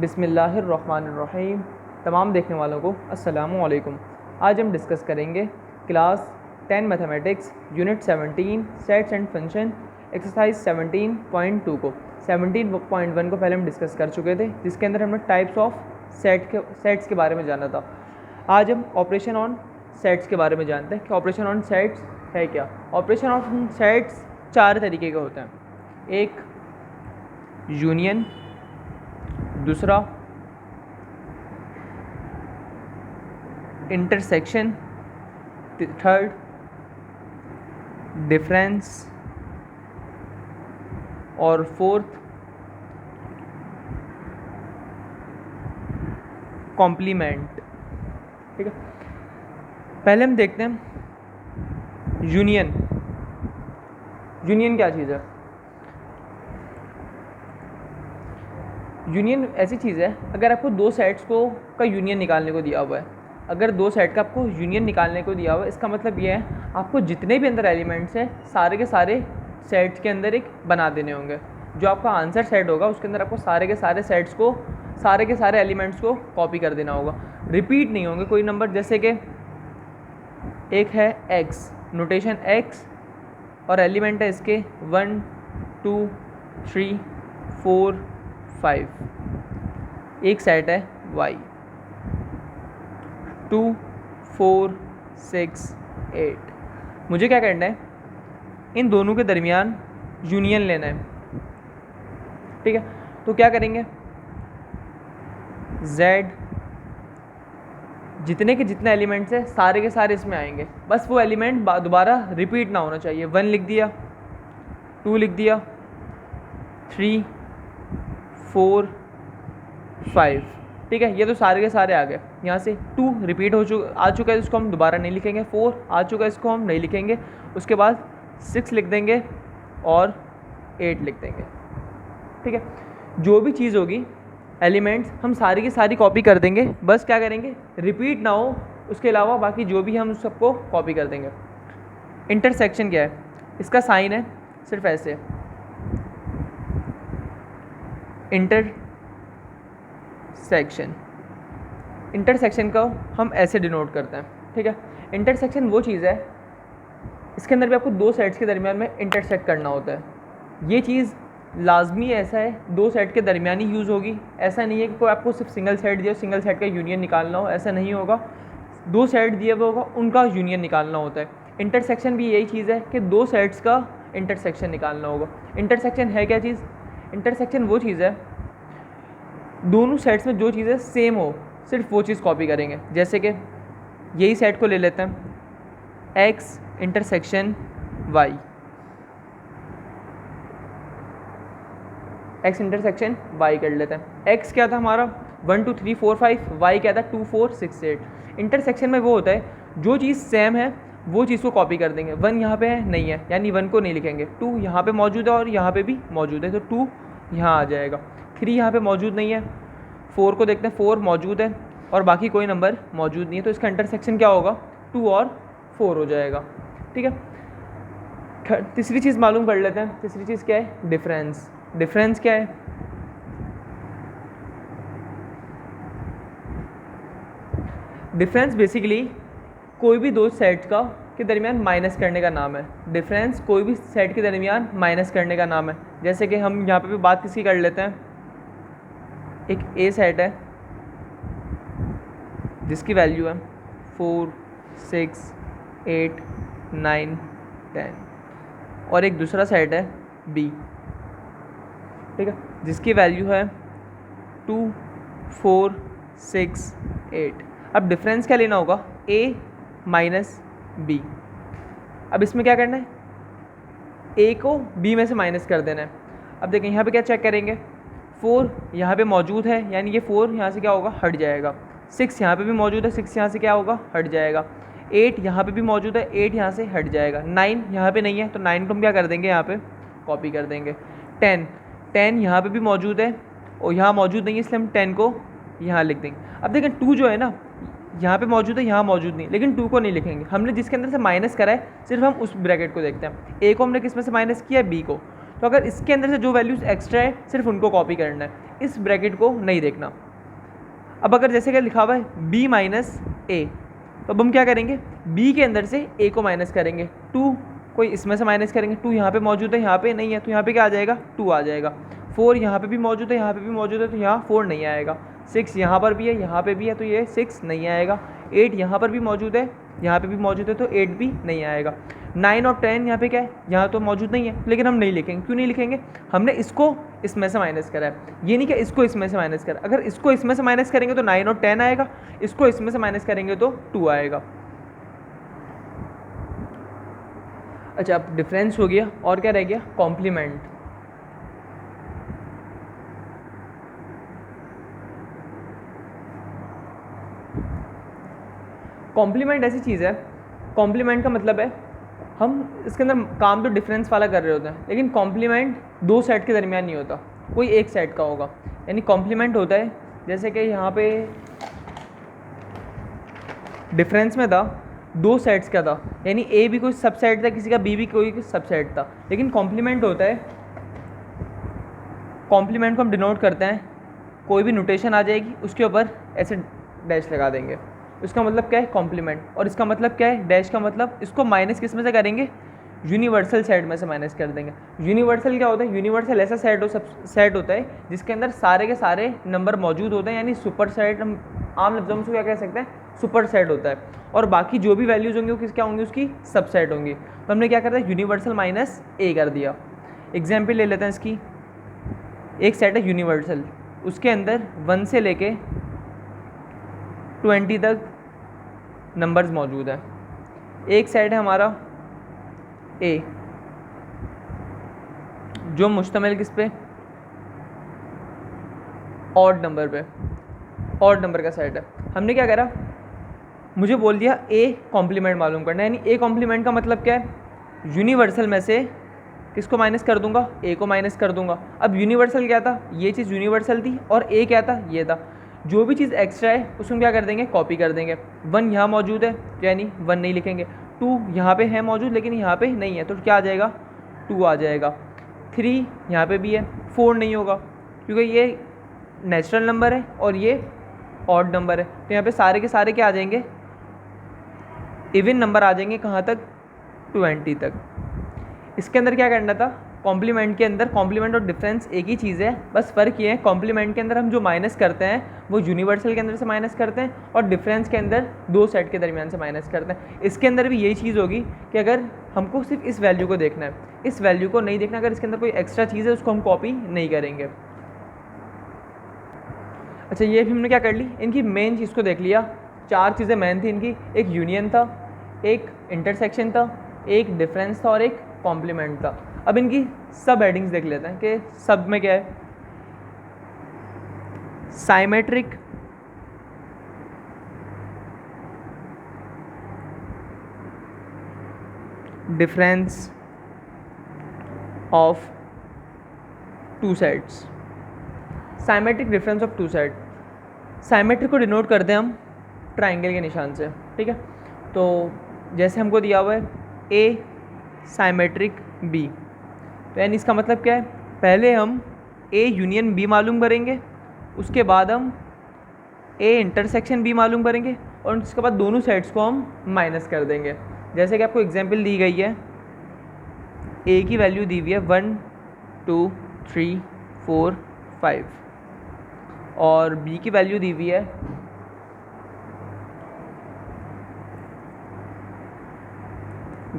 बिस्मिल्लाहिर्रहमानिर्रहीम। तमाम देखने वालों को अस्सलामु अलैकुम। आज हम डिस्कस करेंगे class 10 mathematics unit 17 sets and function exercise 17.2 को। 17.1 को पहले हम डिस्कस कर चुके थे, जिसके अंदर हमने टाइप्स ऑफ सेट्स के बारे में जाना था। आज हम ऑपरेशन ऑन सेट्स के बारे में जानते हैं कि ऑपरेशन ऑन सेट्स है क्या। ऑपरेशन ऑन सेट्स 4 तरीके के होते हैं। एक यूनियन, दूसरा इंटरसेक्शन, थर्ड डिफरेंस और फोर्थ कॉम्प्लीमेंट। ठीक है, पहले हम देखते हैं यूनियन। यूनियन क्या चीज़ है? यूनियन ऐसी चीज़ है, अगर आपको दो सेट्स का यूनियन निकालने को दिया हुआ है, अगर दो सेट का आपको यूनियन निकालने को दिया हुआ है, इसका मतलब ये है आपको जितने भी अंदर एलिमेंट्स हैं सारे के सारे सेट्स के अंदर एक बना देने होंगे। जो आपका आंसर सेट होगा उसके अंदर आपको सारे के सारे सेट्स को, सारे के सारे एलिमेंट्स को कॉपी कर देना होगा। रिपीट नहीं होंगे कोई नंबर। जैसे कि एक है x, नोटेशन x, और एलिमेंट है इसके 1 2 3 4 5। एक सेट है y 2 4 6 8। मुझे क्या करना है, इन दोनों के दरमियान यूनियन लेना है। ठीक है, तो क्या करेंगे, z जितने के जितने एलिमेंट्स हैं सारे के सारे इसमें आएंगे। बस वो एलिमेंट दोबारा रिपीट ना होना चाहिए। 1 लिख दिया, 2 लिख दिया, 3 4 5। ठीक है, ये तो सारे के सारे आ गए। यहाँ से 2 रिपीट आ चुका है, इसको हम दोबारा नहीं लिखेंगे। 4 आ चुका है, इसको हम नहीं लिखेंगे। उसके बाद 6 लिख देंगे और 8 लिख देंगे। ठीक है, जो भी चीज़ होगी एलिमेंट्स हम सारी की सारी कॉपी कर देंगे। बस क्या करेंगे, रिपीट ना हो, उसके अलावा बाकी जो भी हम सबको कॉपी कर देंगे। इंटरसेक्शन क्या है? इसका साइन है सिर्फ ऐसे, इंटरसेक्शन। इंटरसेक्शन का हम ऐसे डिनोट करते हैं। ठीक है, इंटरसेक्शन वो चीज़ है, इसके अंदर भी आपको दो सेट्स के दरमियान में इंटरसेक्ट करना होता है। ये चीज़ लाजमी ऐसा है दो सेट के दरमियान ही यूज़ होगी। ऐसा नहीं है कि कोई आपको सिर्फ सिंगल सेट दिया, सिंगल सेट का यूनियन निकालना हो, ऐसा नहीं होगा। दो सेट दिया हुआ होगा, उनका यूनियन निकालना होता है। इंटरसेक्शन भी यही चीज़ है कि दो सेट्स का इंटरसेक्शन निकालना होगा। इंटरसेक्शन है क्या चीज़? इंटरसेक्शन वो चीज़ है, दोनों सेट्स में जो चीज़ें सेम हो सिर्फ वो चीज़ कॉपी करेंगे। जैसे कि यही सेट को ले लेते हैं, x intersection y, x intersection y कर लेते हैं। x क्या था हमारा 1 2 3 4 5, y क्या था 2 4 6 8। इंटरसेक्शन में वो होता है जो चीज़ सेम है वो चीज़ को कॉपी कर देंगे। 1 यहाँ पे है नहीं है, यानी 1 को नहीं लिखेंगे। 2 यहाँ पे मौजूद है और यहाँ पे भी मौजूद है, तो 2 यहाँ आ जाएगा। 3 यहाँ पे मौजूद नहीं है। 4 को देखते हैं, 4 मौजूद है और बाकी कोई नंबर मौजूद नहीं है, तो इसका इंटरसेक्शन क्या होगा, 2 और 4 हो जाएगा। ठीक है, तीसरी चीज़ मालूम कर लेते हैं। तीसरी चीज़ क्या है? डिफरेंस। डिफरेंस क्या है? डिफरेंस बेसिकली कोई भी दो सेट का के दरमियान माइनस करने का नाम है। डिफरेंस कोई भी सेट के दरमियान माइनस करने का नाम है। जैसे कि हम यहाँ पे भी बात किसकी कर लेते हैं, एक ए सेट है जिसकी वैल्यू है 4 6 8 9 10, और एक दूसरा सेट है बी, ठीक है, जिसकी वैल्यू है 2 4 6 8। अब डिफरेंस क्या लेना होगा, a माइनस बी। अब इसमें क्या करना है, a को b में से माइनस कर देना है। अब देखें यहाँ पे क्या चेक करेंगे, 4 यहाँ पे मौजूद है, यानी ये 4 यहाँ से क्या होगा, हट जाएगा। 6 यहाँ पे भी मौजूद है, 6 यहाँ से क्या होगा, हट जाएगा। 8 यहाँ पे भी मौजूद है, 8 यहाँ से हट जाएगा। 9 यहाँ पे नहीं है, तो 9 को हम क्या कर देंगे, यहाँ पे कॉपी कर देंगे। 10 यहाँ पे भी मौजूद है और यहाँ मौजूद नहीं है, इसलिए हम 10 को यहाँ लिख देंगे। अब देखें 2 जो है ना, यहाँ पे मौजूद है, यहाँ मौजूद नहीं, लेकिन 2 को नहीं लिखेंगे। हमने जिसके अंदर से माइनस करा है सिर्फ हम उस ब्रैकेट को देखते हैं। ए को हमने किस में से माइनस किया है, बी को। तो अगर इसके अंदर से जो वैल्यूज़ एक्स्ट्रा है सिर्फ उनको कॉपी करना है। इस ब्रैकेट को नहीं देखना। अब अगर जैसे कि लिखा हुआ है b माइनस ए, तो अब हम क्या करेंगे, b के अंदर से a को माइनस करेंगे। 2 कोई इसमें से माइनस करेंगे, 2 यहाँ पे मौजूद है, यहाँ पे नहीं है, तो यहाँ पे क्या आ जाएगा, 2 आ जाएगा। 4 यहाँ पे भी मौजूद है, यहाँ पे भी मौजूद है, तो यहाँ 4 नहीं आएगा। 6 यहाँ पर भी है, यहाँ पे भी है, तो ये 6 नहीं आएगा। 8 यहाँ पर भी मौजूद है, यहाँ पे भी मौजूद है, तो 8 भी नहीं आएगा। 9 और 10 यहाँ पे क्या है, यहाँ तो मौजूद नहीं है, लेकिन हम नहीं लिखेंगे। क्यों नहीं लिखेंगे, हमने इसको इसमें से माइनस करा है, ये नहीं कि इसको इसमें से माइनस करा। अगर इसको इसमें से माइनस करेंगे तो 9 और 10 आएगा, इसको इसमें से माइनस करेंगे तो 2 आएगा। अच्छा, अब डिफरेंस हो गया, और क्या रह गया, कॉम्प्लीमेंट। कॉम्प्लीमेंट ऐसी चीज़ है, कॉम्प्लीमेंट का मतलब है हम इसके अंदर काम तो डिफरेंस वाला कर रहे होते हैं, लेकिन कॉम्प्लीमेंट दो सेट के दरमियान नहीं होता, कोई एक सेट का होगा। यानी कॉम्प्लीमेंट होता है जैसे कि यहाँ पे डिफरेंस में था, दो सेट्स का था, यानी ए भी कोई सबसेट था किसी का, बी भी कोई सबसेट था। लेकिन कॉम्प्लीमेंट होता है, कॉम्प्लीमेंट को हम डिनोट करते हैं, कोई भी नोटेशन आ जाएगी उसके ऊपर ऐसे डैश लगा देंगे, इसका मतलब क्या है, कॉम्प्लीमेंट। और इसका मतलब क्या है, डैश का मतलब, इसको माइनस किस में से करेंगे, यूनिवर्सल सेट में से माइनस कर देंगे। यूनिवर्सल क्या होता है, यूनिवर्सल ऐसा सेट होता है जिसके अंदर सारे के सारे नंबर मौजूद होते हैं, यानी सुपर सेट, हम आम लफ्ज़ों में क्या कह सकते हैं, सुपर सेट होता है। और बाकी जो भी वैल्यूज़ होंगी वो किस क्या होंगी, उसकी सबसेट होंगी। तो हमने क्या करता है, यूनिवर्सल माइनस ए कर दिया। एग्जाम्पल ले लेते हैं इसकी, एक सेट है यूनिवर्सल, उसके अंदर 1 से लेके 20 तक नंबर्स मौजूद है। एक सेट है हमारा ए, जो मुश्तमिल किस पे, ऑड नंबर पे, ऑड नंबर का सेट है। हमने क्या करा, मुझे बोल दिया ए कॉम्प्लीमेंट मालूम करना है, यानी ए कॉम्प्लीमेंट का मतलब क्या है, यूनिवर्सल में से किसको माइनस कर दूंगा, ए को माइनस कर दूंगा। अब यूनिवर्सल क्या था, ये चीज़ यूनिवर्सल थी, और ए क्या था, ये था। जो भी चीज़ एक्स्ट्रा है उसमें क्या कर देंगे, कॉपी कर देंगे। 1 यहाँ मौजूद है, यानी 1 नहीं लिखेंगे। 2 यहाँ पे है मौजूद, लेकिन यहाँ पे नहीं है, तो क्या आ जाएगा, 2 आ जाएगा। 3 यहाँ पे भी है, 4 नहीं होगा क्योंकि ये नेचुरल नंबर है और ये ऑड नंबर है, तो यहाँ पे सारे के सारे क्या आ जाएंगे, इवन नंबर आ जाएंगे। कहाँ तक, 20 तक। इसके अंदर क्या करना था, कॉम्प्लीमेंट के अंदर, कॉम्प्लीमेंट और डिफरेंस एक ही चीज़ है, बस फ़र्क ये है, कॉम्प्लीमेंट के अंदर हम जो माइनस करते हैं वो यूनिवर्सल के अंदर से माइनस करते हैं, और डिफरेंस के अंदर दो सेट के दरमियान से माइनस करते हैं। इसके अंदर भी यही चीज़ होगी कि अगर हमको सिर्फ इस वैल्यू को देखना है, इस वैल्यू को नहीं देखना, अगर इसके अंदर कोई एक्स्ट्रा चीज़ है उसको हम कॉपी नहीं करेंगे। अच्छा, ये भी हमने क्या कर ली, इनकी मेन चीज़ को देख लिया। 4 चीज़ें मेन थी इनकी, एक यूनियन था, एक इंटरसेक्शन था, एक डिफरेंस था और एक कॉम्प्लीमेंट था। अब इनकी सब हेडिंग्स देख लेते हैं कि सब में क्या है, symmetric, difference of two sets, symmetric difference of two set. Symmetric को डिनोट करते हैं हम ट्राइंगल के निशान से, ठीक है। तो जैसे हमको दिया हुआ है ए साइमेट्रिक बी, तो यानी इसका मतलब क्या है, पहले हम ए यूनियन बी मालूम करेंगे, उसके बाद हम ए इंटरसेक्शन बी मालूम करेंगे, और उसके बाद दोनों सेट्स को हम माइनस कर देंगे। जैसे कि आपको एग्जांपल दी गई है, ए की वैल्यू दी हुई है 1 2 3 4 5, और बी की वैल्यू दी हुई है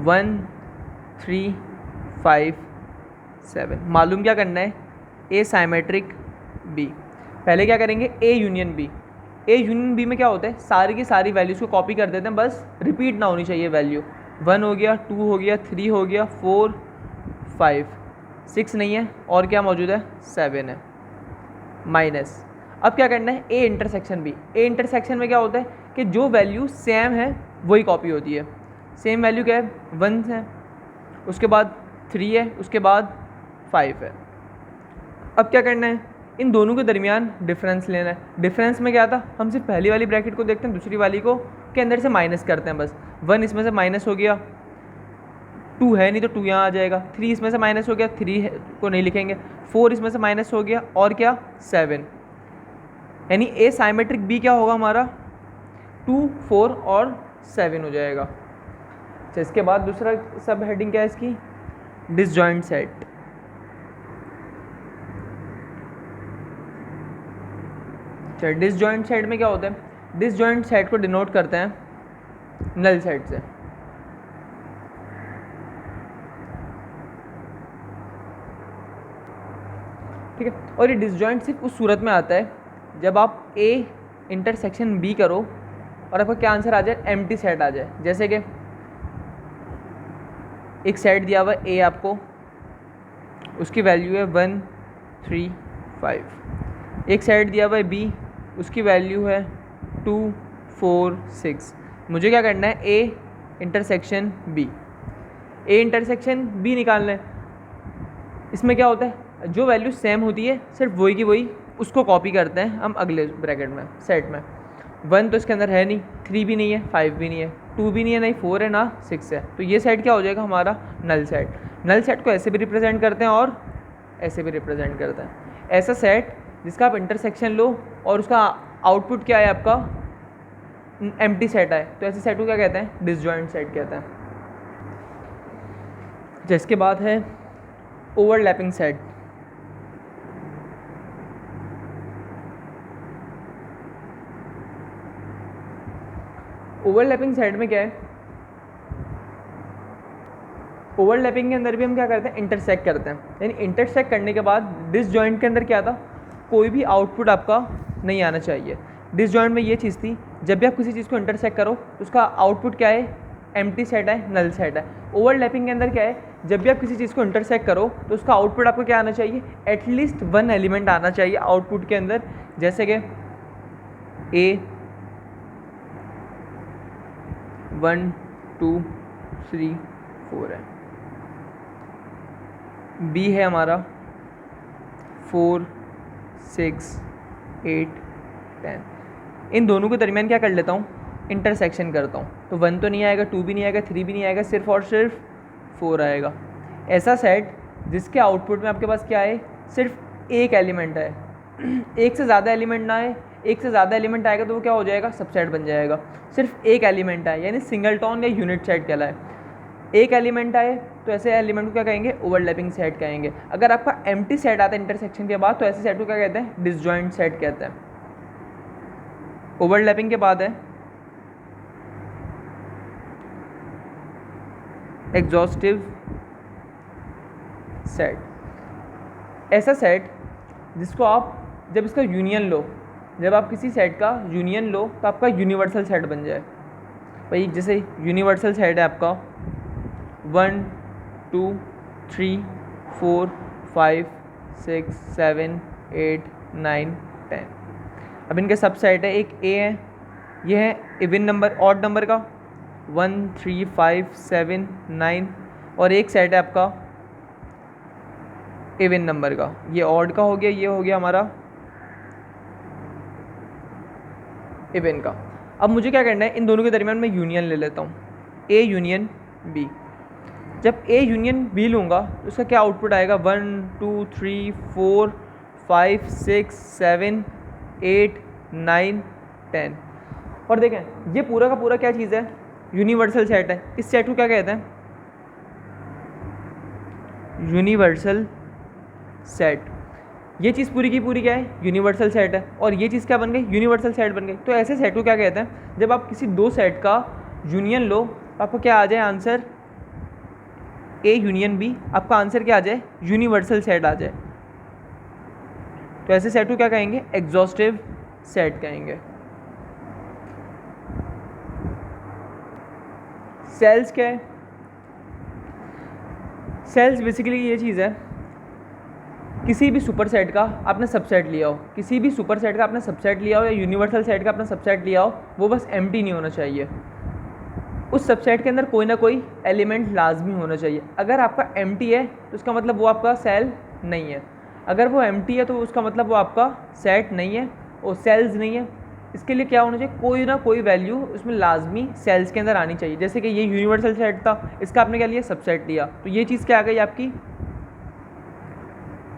1 3 5 7। मालूम क्या करना है, ए साइमेट्रिक बी। पहले क्या करेंगे, A union B. A union B में क्या होता है, सारी की सारी वैल्यूज़ को कॉपी कर देते हैं, बस रिपीट ना होनी चाहिए वैल्यू। 1 हो गया, 2 हो गया, 3 हो गया, 4 5 6 नहीं है, और क्या मौजूद है, 7 है, माइनस। अब क्या करना है, A intersection B. A intersection में क्या होता है कि जो वैल्यू सेम है वही कॉपी होती है। सेम वैल्यू क्या है, 1 है, उसके बाद 3 है, उसके बाद 5 है। अब क्या करना है, इन दोनों के दरमियान डिफरेंस लेना है। डिफरेंस में क्या था, हम सिर्फ पहली वाली ब्रैकेट को देखते हैं, दूसरी वाली को के अंदर से माइनस करते हैं बस। 1 इसमें से माइनस हो गया, 2 है नहीं तो 2 यहाँ आ जाएगा, 3 इसमें से माइनस हो गया, 3 को नहीं लिखेंगे, 4 इसमें से माइनस हो गया, और क्या 7, यानी ए साइमेट्रिक बी क्या होगा हमारा 2, 4 और 7 हो जाएगा। अच्छा, इसके बाद दूसरा सब हेडिंग क्या है इसकी, डिसजॉइंट सेट। अच्छा, डिसजॉइंट सेट में क्या होता है, डिसजॉइंट सेट को डिनोट करते हैं नल सेट से। ठीक है, और ये डिसजॉइंट सिर्फ उस सूरत में आता है जब आप ए इंटरसेक्शन बी करो और आपका क्या आंसर आ जाए, एम्प्टी सेट आ जाए। जैसे कि एक सेट दिया हुआ ए आपको, उसकी वैल्यू है 1, 3, 5। एक सेट दिया हुआ है बी, उसकी वैल्यू है 2, 4, 6। मुझे क्या करना है, A intersection B, A intersection B निकालना है। इसमें क्या होता है, जो वैल्यू सेम होती है सिर्फ वही की वही उसको कॉपी करते हैं हम अगले ब्रैकेट में, सेट में। 1 तो इसके अंदर है नहीं, 3 भी नहीं है, 5 भी नहीं है, 2 भी नहीं है, नहीं 4 है ना 6 है, तो ये सेट क्या हो जाएगा हमारा, नल सेट। नल सेट को ऐसे भी रिप्रेजेंट करते हैं और ऐसे भी रिप्रेजेंट करते हैं। ऐसा सेट जिसका आप इंटरसेक्शन लो और उसका आउटपुट क्या है आपका, एम्प्टी सेट है, तो ऐसे सेट को क्या कहते हैं, डिसजॉइंट सेट कहते हैं। जिसके बाद है ओवरलैपिंग सेट। ओवरलैपिंग सेट में क्या है, ओवरलैपिंग के अंदर भी हम क्या करते हैं, इंटरसेक्ट करते हैं। यानी इंटरसेक्ट करने के बाद डिसजॉइंट के अंदर क्या था, कोई भी आउटपुट आपका नहीं आना चाहिए। डिसजॉइंट में ये चीज़ थी, जब भी आप किसी चीज़ को इंटरसेक्ट करो तो उसका आउटपुट क्या है, एम्प्टी सेट है, नल सेट है। ओवरलैपिंग के अंदर क्या है, जब भी आप किसी चीज़ को इंटरसेक्ट करो तो उसका आउटपुट आपको क्या आना चाहिए, एटलीस्ट 1 एलिमेंट आना चाहिए आउटपुट के अंदर। जैसे कि ए 1, 2, 3, 4 है, बी है हमारा 4, 6, 8, 10। इन दोनों के दरमियान क्या कर लेता हूँ, इंटरसेक्शन करता हूँ, तो 1 तो नहीं आएगा, 2 भी नहीं आएगा, 3 भी नहीं आएगा, सिर्फ और सिर्फ 4 आएगा। ऐसा सेट जिसके आउटपुट में आपके पास क्या है, सिर्फ एक एलिमेंट है, एक से ज़्यादा एलिमेंट ना है। एक से ज़्यादा एलिमेंट आएगा तो वो क्या हो जाएगा, सबसेट बन जाएगा। सिर्फ एक एलिमेंट है यानी सिंगलटॉन या यूनिट सेट कहलाए। एक एलिमेंट आए तो ऐसे एलिमेंट को क्या कहेंगे, ओवरलैपिंग सेट कहेंगे। अगर आपका एम्प्टी सेट आता है इंटरसेक्शन के बाद तो ऐसे सेट को क्या कहते हैं, डिसजॉइंट सेट कहते हैं। ओवरलैपिंग के बाद है एग्जॉस्टिव सेट। ऐसा सेट जिसको आप जब इसका यूनियन लो, जब आप किसी सेट का यूनियन लो तो आपका यूनिवर्सल सेट बन जाए। भाई जैसे यूनिवर्सल सेट है आपका 1, 2, 3, 4, 5, 6, 7, 8, 9, 10। अब इनके सब सेट है, एक ए है, ये है इवन नंबर ऑड नंबर का 1, 3, 5, 7, 9, और एक सेट है आपका इवन नंबर का, ये ऑड का हो गया, ये हो गया हमारा इवन का। अब मुझे क्या करना है, इन दोनों के दरमियान मैं यूनियन ले लेता हूँ, ए यूनियन बी। जब ए यूनियन बी लूँगा तो उसका क्या आउटपुट आएगा, 1, 2, 3, 4, 5, 6, 7, 8, 9, 10। और देखें ये पूरा का पूरा क्या चीज़ है, यूनिवर्सल सेट है। इस सेट को क्या कहते हैं, यूनिवर्सल सेट। ये चीज़ पूरी की पूरी क्या है, यूनिवर्सल सेट है, और ये चीज़ क्या बन गई, यूनिवर्सल सेट बन गई। तो ऐसे सेट को क्या कहते हैं, जब आप किसी दो सेट का यूनियन लो तो आपको क्या आ जाए आंसर, ए यूनियन बी, आपका आंसर क्या आ जाए, यूनिवर्सल सेट आ जाए। तो ऐसे सेट को क्या कहेंगे, एग्जॉस्टिव सेट कहेंगे। सेल्स क्या है, सेल्स बेसिकली ये चीज़ है, किसी भी सुपर सेट का आपने सबसेट लिया हो, किसी भी सुपर सेट का आपने सबसेट लिया हो या यूनिवर्सल सेट का आपने सबसेट लिया हो, वो बस एम्प्टी नहीं होना चाहिए, उस सबसेट के अंदर कोई ना कोई एलिमेंट लाजमी होना चाहिए। अगर आपका एम्प्टी है तो उसका मतलब वो आपका सेल नहीं है, अगर वो एम्प्टी है तो उसका मतलब वो आपका सेट नहीं है, वो सेल्स नहीं है। इसके लिए क्या होना चाहिए, कोई ना कोई वैल्यू उसमें लाजमी सेल्स के अंदर आनी चाहिए। जैसे कि ये यूनिवर्सल सेट था, इसका आपने क्या लिया, सबसेट लिया, तो ये चीज़ क्या आ गई आपकी,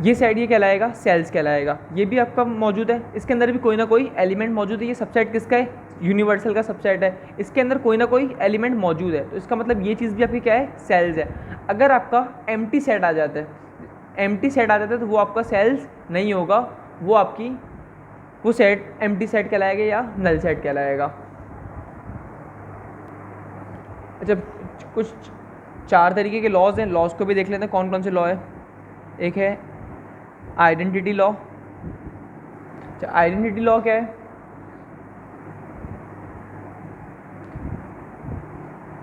ये सेट ये कहलाएगा सेल्स कहलाएगा। ये भी आपका मौजूद है, इसके अंदर भी कोई ना कोई एलिमेंट मौजूद है। ये सबसेट किसका है, यूनिवर्सल का सबसेट है, इसके अंदर कोई ना कोई एलिमेंट मौजूद है, तो इसका मतलब ये चीज़ भी आपकी क्या है, सेल्स है। अगर आपका एम्प्टी सेट आ जाता है, एम्प्टी सेट आ जाता है तो वो आपका सेल्स नहीं होगा, वो आपकी वो सेट एम्प्टी सेट कहलाएगा या नल सेट कहलाएगा। अच्छा, कुछ 4 तरीके के लॉज हैं, लॉज को भी देख लेते हैं कौन कौन से लॉ है। एक है आइडेंटिटी लॉ। अच्छा, आइडेंटिटी लॉ क्या है,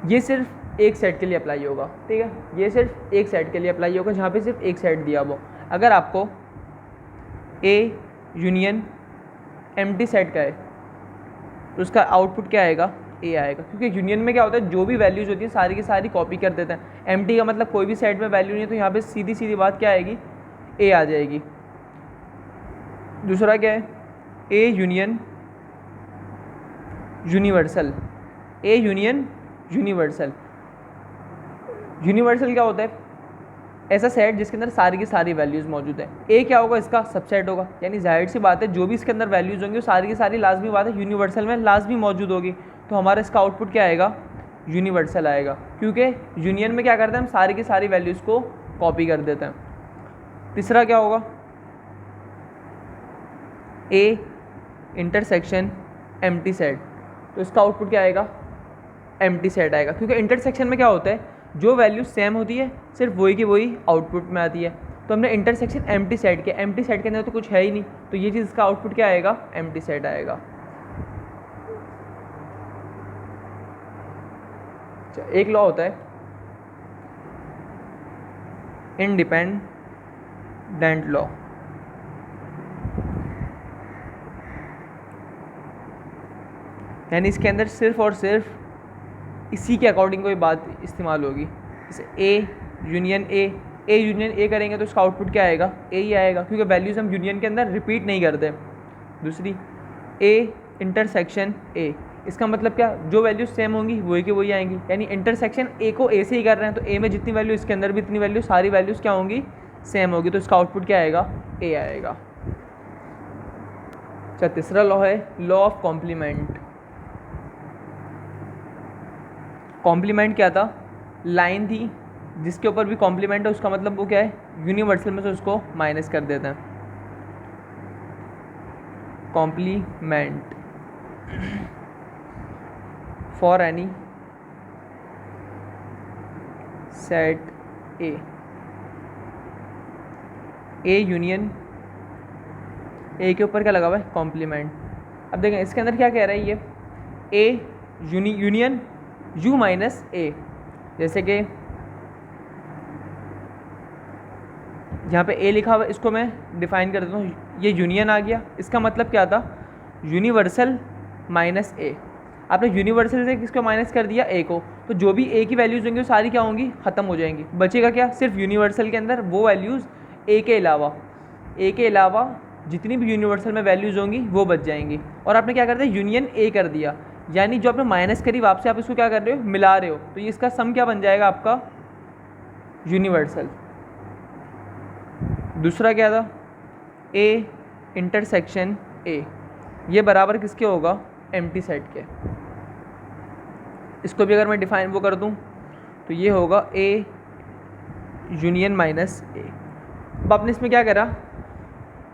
ये सिर्फ एक सेट के लिए अप्लाई होगा, ठीक है, ये सिर्फ एक सेट के लिए अप्लाई होगा जहाँ पे सिर्फ एक सेट दिया वो। अगर आपको ए यूनियन एम्प्टी सेट का है तो उसका आउटपुट क्या आएगा, ए आएगा, क्योंकि यूनियन में क्या होता है, जो भी वैल्यूज़ होती है सारी की सारी कॉपी कर देते हैं। एम्प्टी का मतलब कोई भी सेट में वैल्यू नहीं है, तो यहाँ पे सीधी सीधी बात क्या आएगी, ए आ जाएगी। दूसरा क्या है, A union universal. A union universal, universal क्या होता है, ऐसा सेट जिसके अंदर सारी की सारी वैल्यूज़ मौजूद है। ए क्या होगा, इसका सबसेट होगा, यानी जाहिर सी बात है जो भी इसके अंदर वैल्यूज़ होंगी वो सारी की सारी लाजमी बात है यूनिवर्सल में लाजमी मौजूद होगी, तो हमारा इसका आउटपुट क्या आएगा, यूनिवर्सल आएगा, क्योंकि यूनियन में क्या करते हैं हम सारी की सारी वैल्यूज़ को कॉपी कर देते हैं। तीसरा क्या होगा, ए इंटरसेक्शन एम्प्टी सेट, तो इसका आउटपुट क्या आएगा, एम्प्टी सेट आएगा, क्योंकि इंटरसेक्शन में क्या होता है, जो वैल्यू सेम होती है सिर्फ वही की वही आउटपुट में आती है। तो हमने इंटरसेक्शन एम्प्टी सेट किया, एम्प्टी सेट के अंदर तो कुछ है ही नहीं, तो ये चीज़ का आउटपुट क्या आएगा, एम्प्टी सेट आएगा। एक लॉ होता है इंडिपेंडेंट लॉ। यानी इसके अंदर सिर्फ और सिर्फ इसी के अकॉर्डिंग कोई बात इस्तेमाल होगी। जैसे A union A union A करेंगे तो इसका आउटपुट क्या आएगा, ए ही आएगा, क्योंकि वैल्यूज़ हम यूनियन के अंदर रिपीट नहीं करते। दूसरी ए इंटरसेक्शन ए, इसका मतलब क्या, जो वैल्यूज सेम होंगी वही की वही आएंगी, यानी इंटरसेक्शन ए को ए से ही कर रहे हैं, तो ए में जितनी वैल्यू इसके अंदर भी इतनी वैल्यू, सारी वैल्यूज़ क्या होंगी, सेम होगी, तो इसका आउटपुट क्या आएगा, ए आएगा। अच्छा, तीसरा लॉ है लॉ ऑफ कॉम्प्लीमेंट। कॉम्प्लीमेंट क्या था, लाइन थी जिसके ऊपर भी कॉम्प्लीमेंट है, उसका मतलब वो क्या है, यूनिवर्सल में से उसको माइनस कर देते हैं। Complement for any set A union A के ऊपर क्या लगा हुआ है, कॉम्प्लीमेंट। अब देखें इसके अंदर क्या कह रहा है ये, ए यूनियन यू माइनस ए, जैसे कि यहाँ पे ए लिखा हुआ है, इसको मैं डिफाइन कर देता हूँ, ये यूनियन आ गया, इसका मतलब क्या था, यूनिवर्सल माइनस ए। आपने यूनिवर्सल से किसको माइनस कर दिया, ए को, तो जो भी ए की वैल्यूज़ होंगी वो सारी क्या होंगी, ख़त्म हो जाएंगी, बचेगा क्या, सिर्फ यूनिवर्सल के अंदर वो वैल्यूज़ ए के अलावा जितनी भी यूनिवर्सल में वैल्यूज़ होंगी वो बच जाएंगी। और आपने क्या कर दिया, यूनियन ए कर दिया, यानी जो आपने माइनस करी वापस आप इसको क्या कर रहे हो, मिला रहे हो, तो ये इसका सम क्या बन जाएगा आपका, यूनिवर्सल। दूसरा क्या था, ए इंटरसेक्शन ए, ये बराबर किसके होगा, एम्प्टी सेट के। इसको भी अगर मैं डिफाइन वो कर दूं तो ये होगा ए यूनियन माइनस ए। अब आपने इसमें क्या करा,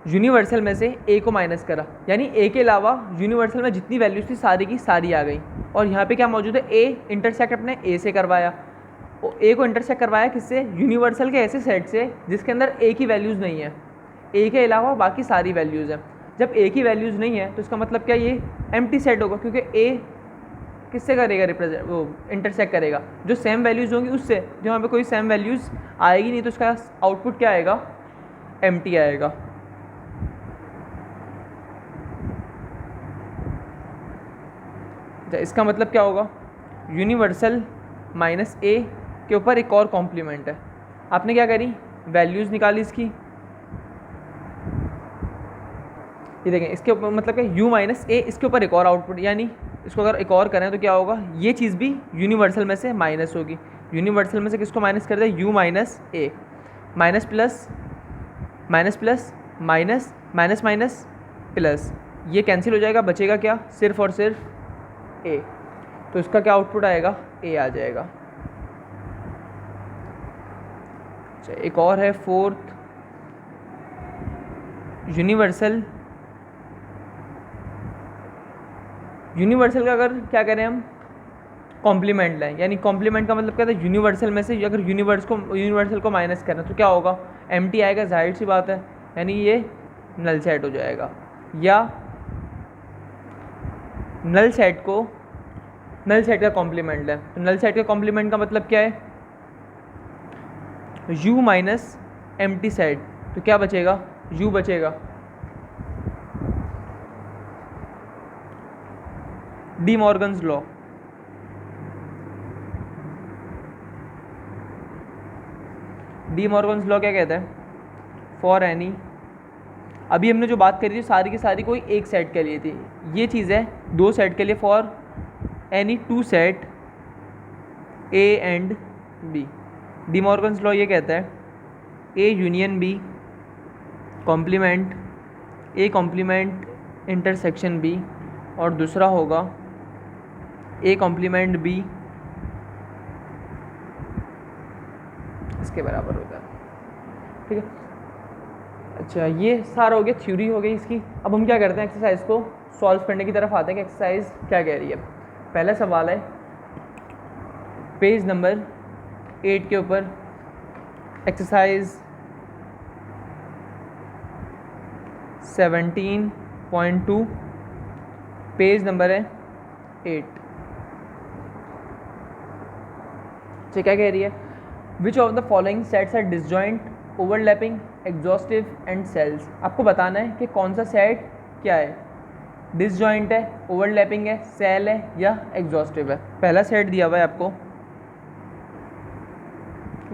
यूनिवर्सल में से ए को माइनस करा, यानी ए के अलावा यूनिवर्सल में जितनी वैल्यूज थी सारी की सारी आ गई, और यहाँ पे क्या मौजूद है, ए इंटरसेक्ट अपने ए से करवाया, ए को इंटरसेक्ट करवाया किससे, यूनिवर्सल के ऐसे सेट से जिसके अंदर ए की वैल्यूज़ नहीं है, ए के अलावा बाकी सारी वैल्यूज़ हैं। जब ए की वैल्यूज़ नहीं है तो इसका मतलब क्या, ये एम्प्टी सेट होगा, क्योंकि ए किससे करेगा रिप्रेजेंट, वो इंटरसेक्ट करेगा जो सेम वैल्यूज़ होंगी उससे, जो यहाँ पे कोई सेम वैल्यूज़ आएगी नहीं, तो इसका आउटपुट क्या आएगा, एम्प्टी आएगा। इसका मतलब क्या होगा, यूनिवर्सल माइनस ए के ऊपर एक और कॉम्प्लीमेंट है, आपने क्या करी, वैल्यूज़ निकाली इसकी, ये देखें इसके ऊपर मतलब कि u माइनस ए, इसके ऊपर एक और आउटपुट, यानी इसको अगर एक और करें तो क्या होगा, ये चीज़ भी यूनिवर्सल में से माइनस होगी। यूनिवर्सल में से किसको माइनस कर दे, u minus A, minus plus minus plus minus minus minus plus, ये कैंसिल हो जाएगा, बचेगा क्या, सिर्फ और सिर्फ a। तो इसका क्या आउटपुट आएगा, a आ जाएगा। अच्छा, एक और है फोर्थ, यूनिवर्सल। यूनिवर्सल का अगर क्या करें हम, कॉम्प्लीमेंट लें, यानी कॉम्प्लीमेंट का मतलब क्या था, यूनिवर्सल में से अगर यूनिवर्सल को माइनस करें तो क्या होगा, एम्प्टी आएगा, जाहिर सी बात है, यानी ये नल सेट हो जाएगा। या नल सेट का कॉम्प्लीमेंट लें, तो नल सेट का कॉम्प्लीमेंट का मतलब क्या है, u माइनस एम्प्टी सेट, तो क्या बचेगा, u बचेगा। D Morgan's law, D Morgan's law क्या कहता है, फॉर एनी, अभी हमने जो बात करी थी सारी की सारी कोई एक सेट के लिए थी, ये चीज़ है दो सेट के लिए, for any two set A and B. De Morgan's law ये कहता है A union B complement, A complement intersection B, और दूसरा होगा ए कॉम्प्लीमेंट बी इसके बराबर होता है, ठीक है। अच्छा, ये सारा हो गया, थ्योरी हो गई इसकी। अब हम क्या करते हैं, एक्सरसाइज को सॉल्व करने की तरफ आते हैं कि एक्सरसाइज क्या कह रही है। पहला सवाल है पेज नंबर 8 के ऊपर, एक्सरसाइज 17.2, पेज नंबर है 8। तो क्या कह रही है, which of the following sets are disjoint, overlapping, exhaustive and cells. आपको बताना है कि कौन सा सेट क्या है, डिसजॉइंट है, ओवरलैपिंग है, सेल है या एग्जॉस्टिव है। पहला सेट दिया हुआ है आपको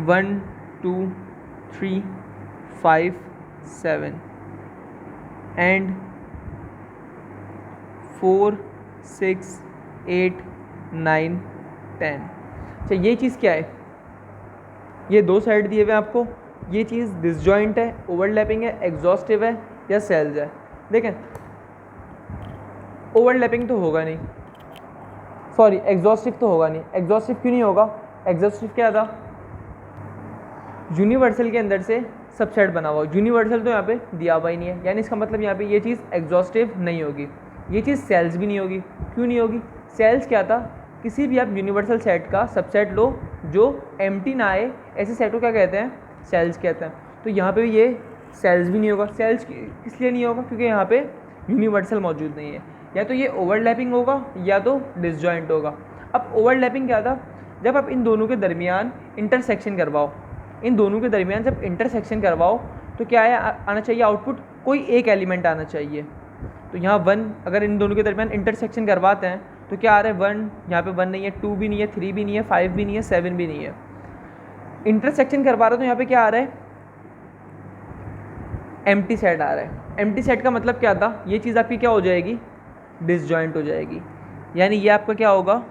1 2 3 5 7 एंड 4 6 8 9 10। अच्छा, ये चीज़ क्या है, ये दो सेट दिए हुए हैं आपको, ये चीज़ डिसजॉइंट है, ओवरलैपिंग है, एग्जॉस्टिव है या सेल्स है। देखें, ओवरलैपिंग तो होगा नहीं, सॉरी एग्जॉस्टिव तो होगा नहीं। एग्जॉस्टिव क्यों नहीं होगा, एग्जॉस्टिव क्या था, यूनिवर्सल के अंदर से सबसेट बना हुआ, यूनिवर्सल तो यहाँ पे दिया हुआ ही नहीं है, यानी इसका मतलब यहाँ पे ये चीज़ एग्जॉस्टिव नहीं होगी, ये चीज़ सेल्स भी नहीं होगी। क्यों नहीं होगी, सेल्स क्या था, किसी भी आप यूनिवर्सल सेट का सबसेट लो जो एम्प्टी ना आए, ऐसे सेट को क्या कहते हैं, सेल्स कहते हैं। तो यहाँ पे भी ये सेल्स भी नहीं होगा। सेल्स किस लिए नहीं होगा, क्योंकि यहाँ पे यूनिवर्सल मौजूद नहीं है, या तो ये ओवरलैपिंग होगा या तो डिसजॉइंट होगा। अब ओवरलैपिंग क्या था, जब आप इन दोनों के दरमियान इंटरसेक्शन करवाओ, इन दोनों के दरमियान जब इंटरसेक्शन करवाओ तो क्या है आना चाहिए आउटपुट, कोई एक एलिमेंट आना चाहिए। तो यहाँ 1, अगर इन दोनों के दरमियान इंटरसेक्शन करवाते हैं तो क्या आ रहा है 1, यहाँ पे 1 नहीं है, 2 भी नहीं है, 3 भी नहीं है, 5 भी नहीं है, 7 भी नहीं है। इंटरसेक्शन करवा रहा है तो यहाँ पे क्या आ रहा है, एम्प्टी सेट आ रहा है। एम्प्टी सेट का मतलब क्या था, ये चीज़ आपकी क्या हो जाएगी, डिसजॉइंट हो जाएगी, यानी ये आपका क्या होगा,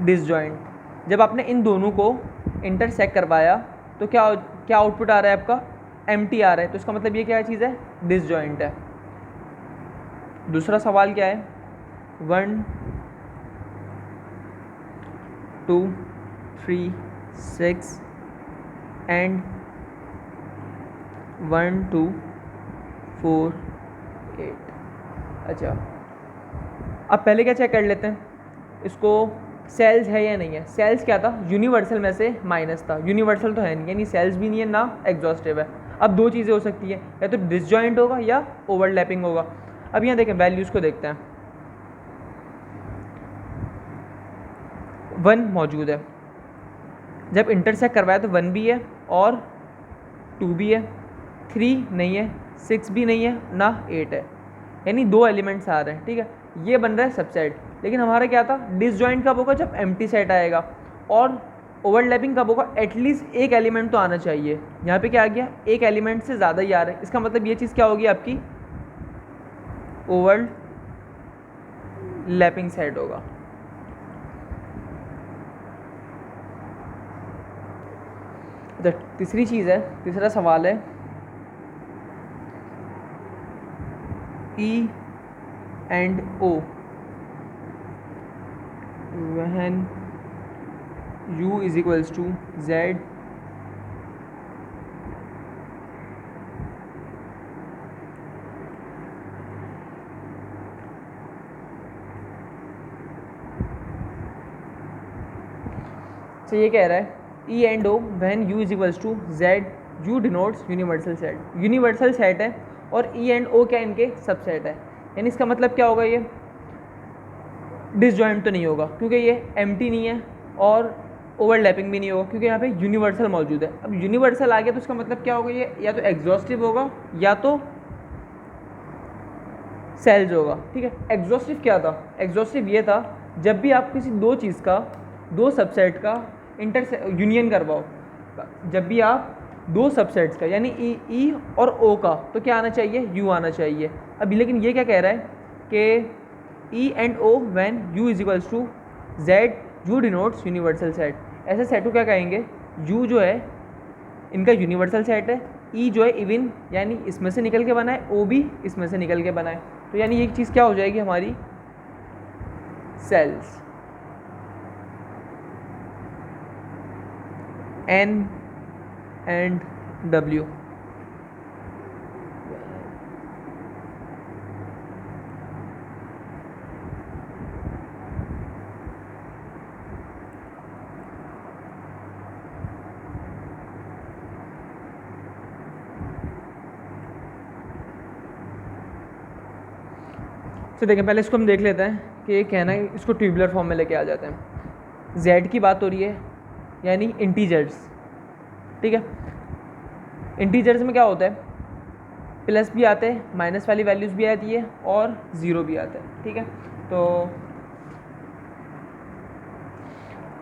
डिसजॉइंट। जब आपने इन दोनों को इंटरसेक्ट करवाया तो क्या क्या आउटपुट आ रहा है आपका, एम्प्टी आ रहा है, तो इसका मतलब ये क्या चीज़ है, डिसजॉइंट है। दूसरा सवाल क्या है, 1 2 3 6 एंड 1 2 4 8। अच्छा, अब पहले क्या चेक कर लेते हैं, इसको सेल्स है या नहीं है। सेल्स क्या था, यूनिवर्सल में से माइनस था, यूनिवर्सल तो है नहीं, यानी सेल्स भी नहीं है ना एग्जॉस्टिव है। अब दो चीज़ें हो सकती है, या तो डिसजॉइंट होगा या ओवरलैपिंग होगा। अब यहाँ देखें, वैल्यूज़ को देखते हैं, 1 मौजूद है, जब इंटरसेक्ट करवाया तो 1 भी है और 2 भी है, 3 नहीं है, 6 भी नहीं है ना 8 है, यानी 2 एलिमेंट्स आ रहे हैं, ठीक है। ये बन रहा है सबसेट। लेकिन हमारा क्या था, डिसजॉइंट कब होगा, जब एम्प्टी सेट आएगा। और ओवरलैपिंग कब होगा, एटलीस्ट एक एलिमेंट तो आना चाहिए। यहाँ पे क्या आ गया, एक एलिमेंट से ज़्यादा ही आ रहा है, इसका मतलब ये चीज़ क्या होगी आपकी ओवरलैपिंग सेट होगा। अच्छा, तीसरी चीज़ है, तीसरा सवाल है E and O when U is equals to Z तो ये कह रहा है E and O when U is equals to Z, U denotes universal set. Universal set है और E and O क्या इनके सबसेट है, यानी इसका मतलब क्या होगा, ये डिसजॉइंट तो नहीं होगा क्योंकि ये एम्प्टी नहीं है और ओवरलैपिंग भी नहीं होगा क्योंकि यहाँ पे यूनिवर्सल मौजूद है। अब यूनिवर्सल आ गया तो इसका मतलब क्या होगा, ये या तो एग्जॉस्टिव होगा या तो सेल्स होगा। ठीक है, एग्जॉस्टिव क्या था, एग्जॉस्टिव ये था जब भी आप किसी दो चीज़ का, दो सबसेट का यूनियन करवाओ, जब भी आप दो सबसेट्स का यानी ई और ओ का, तो क्या आना चाहिए, यू आना चाहिए। अभी लेकिन ये क्या कह रहा है कि E and O when U is equals to Z, U denotes universal set. ऐसे सेट को क्या कहेंगे, यू जो है इनका यूनिवर्सल सेट है, ई जो है इवन यानी इसमें से निकल के बना है, ओ भी इसमें से निकल के बना है, तो यानी ये चीज़ क्या हो जाएगी हमारी सेल्स। N and W। तो देखें, पहले इसको हम देख लेते हैं कि ये कहना है, इसको ट्यूबुलर फॉर्म में लेके आ जाते हैं। Z की बात हो रही है यानी इंटीजर्स। ठीक है, इंटीजर्स में क्या होता है, प्लस भी आते हैं, माइनस वाली वैल्यूज़ भी आती है और ज़ीरो भी आता है। ठीक है, तो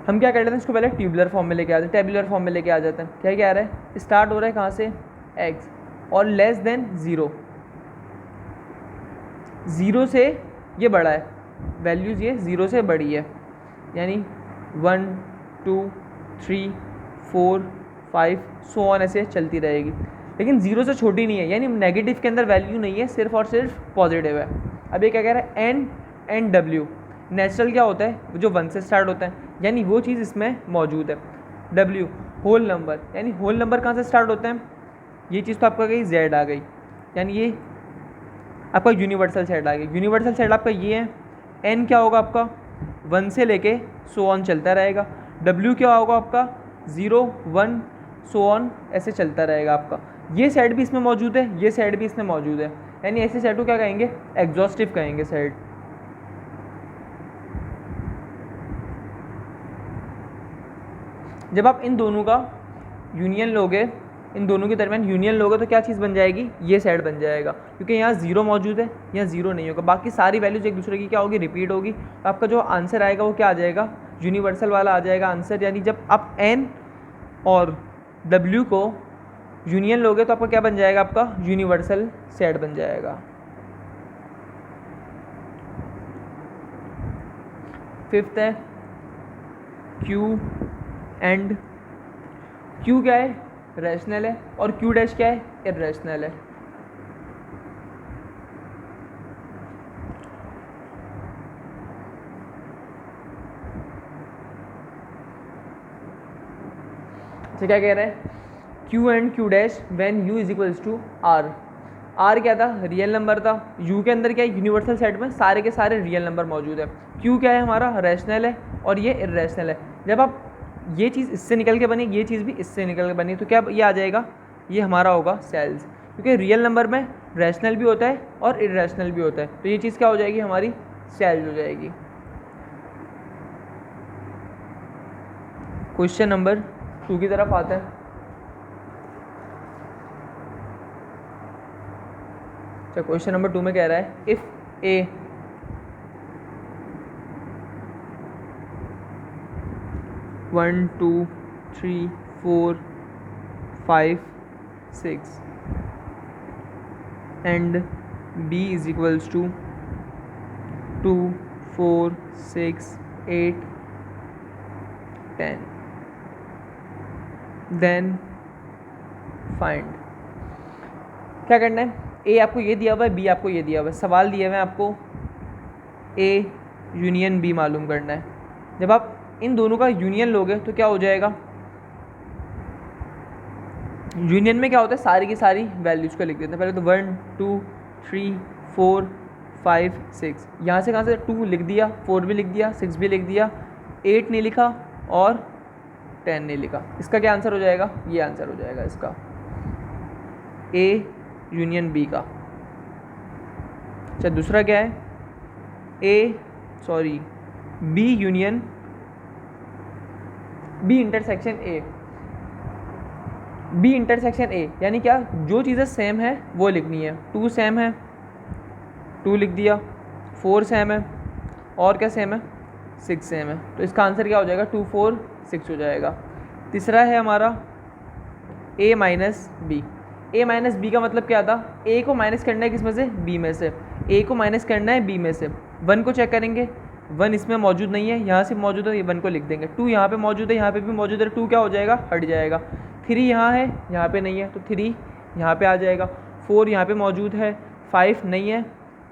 हम क्या कर लेते हैं, इसको पहले ट्यूबुलर फॉर्म में लेके आते हैं, टेबुलर फॉर्म में लेके आ जाते हैं। क्या आ रहा है, स्टार्ट हो रहा है कहाँ से, x और लेस देन ज़ीरो, ज़ीरो से ये बड़ा है, वैल्यूज़ ये ज़ीरो से बड़ी है, यानी 1 2 3 4 5 सो ऑन ऐसे चलती रहेगी, लेकिन ज़ीरो से छोटी नहीं है, यानी नेगेटिव के अंदर वैल्यू नहीं है, सिर्फ और सिर्फ पॉजिटिव है। अब ये क्या कह रहा है, एन एंड डब्ल्यू, नेचुरल क्या होता है, जो 1 से स्टार्ट होता है, यानी वो चीज़ इसमें मौजूद है। डब्ल्यू होल नंबर, यानी होल नंबर कहाँ से स्टार्ट होते हैं, ये चीज़ तो आपका गई जेड आ गई, यानी ये आपका यूनिवर्सल सेट आ गया। यूनिवर्सल सेट आपका ये है, एन क्या होगा आपका 1 से लेके सो ऑन चलता रहेगा, डब्ल्यू क्या होगा आपका 0 1 सो ऑन ऐसे चलता रहेगा आपका। ये सेट भी इसमें मौजूद है, ये सेट भी इसमें मौजूद है, यानी ऐसे सेट को क्या कहेंगे, एग्जॉस्टिव कहेंगे सेट। जब आप इन दोनों का यूनियन लोगे, इन दोनों के दरमियान यूनियन लोगे तो क्या चीज़ बन जाएगी, ये सेट बन जाएगा, क्योंकि यहाँ ज़ीरो मौजूद है, यहाँ ज़ीरो नहीं होगा, बाकी सारी वैल्यूज एक दूसरे की क्या होगी, रिपीट होगी, तो आपका जो आंसर आएगा वो क्या आ जाएगा, यूनिवर्सल वाला आ जाएगा आंसर। यानी जब आप एन और डब्ल्यू को यूनियन लोगे तो आपका क्या बन जाएगा, आपका यूनिवर्सल सेट बन जाएगा। फिफ्थ है क्यू एंड, क्यू क्या है, रैशनल है, और क्यू डैश क्या है, इर्रेशनल है। तो क्या कह रहे हैं, Q and Q dash when U is equals to R. R क्या था, रियल नंबर था, यू के अंदर क्या है, यूनिवर्सल सेट में सारे के सारे रियल नंबर मौजूद है। क्यू क्या है हमारा, रैशनल है, और ये इर्रेशनल है। जब आप ये चीज़ इससे निकल के बनी, ये चीज़ भी इससे निकल के बनी, तो क्या ये आ जाएगा, ये हमारा होगा सेल्स, क्योंकि रियल नंबर में रैशनल भी होता है और इर्रेशनल भी होता है, तो ये चीज़ क्या हो जाएगी, हमारी सेल्स हो जाएगी। क्वेश्चन नंबर 2 की तरफ आता है। तो क्वेश्चन नंबर 2 में कह रहा है, if A 1 2 3 4 5 6 and b is equals to 2 4 6 8 10. Then find. क्या करना है, ए आपको ये दिया हुआ है, बी आपको ये दिया हुआ है, सवाल दिए हुए हैं आपको ए यूनियन बी मालूम करना है। जब आप इन दोनों का यूनियन लोगे तो क्या हो जाएगा, यूनियन में क्या होता है, सारी की सारी वैल्यूज़ को लिख देते हैं। पहले तो 1 2 3 4 5 6, यहाँ से कहाँ से 2 लिख दिया, 4 भी लिख दिया, 6 भी लिख दिया, 8 नहीं लिखा और 10 नहीं लिखा। इसका क्या आंसर हो जाएगा, ये आंसर हो जाएगा इसका ए यूनियन बी का। अच्छा दूसरा क्या है, B union B intersection A. B intersection A यानी क्या, जो चीज़ें सेम है वो लिखनी है। 2 सेम है, 2 लिख दिया, 4 सेम है और क्या सेम है, 6 सेम है। तो इसका आंसर क्या हो जाएगा, 2 4 6 हो जाएगा। तीसरा है हमारा ए माइनस बी। ए माइनस बी का मतलब क्या था, ए को माइनस करना है किस में से, बी में से। ए को माइनस करना है बी में से। 1 को चेक करेंगे, 1 इसमें मौजूद नहीं है, यहाँ से मौजूद है, ये 1 को लिख देंगे। 2 यहाँ पे मौजूद है, यहाँ पे भी मौजूद है, 2 क्या हो जाएगा, हट जाएगा। 3 यहाँ है, यहाँ पे नहीं है, तो 3 यहाँ पे आ जाएगा। 4 यहाँ पे मौजूद है, 5 नहीं है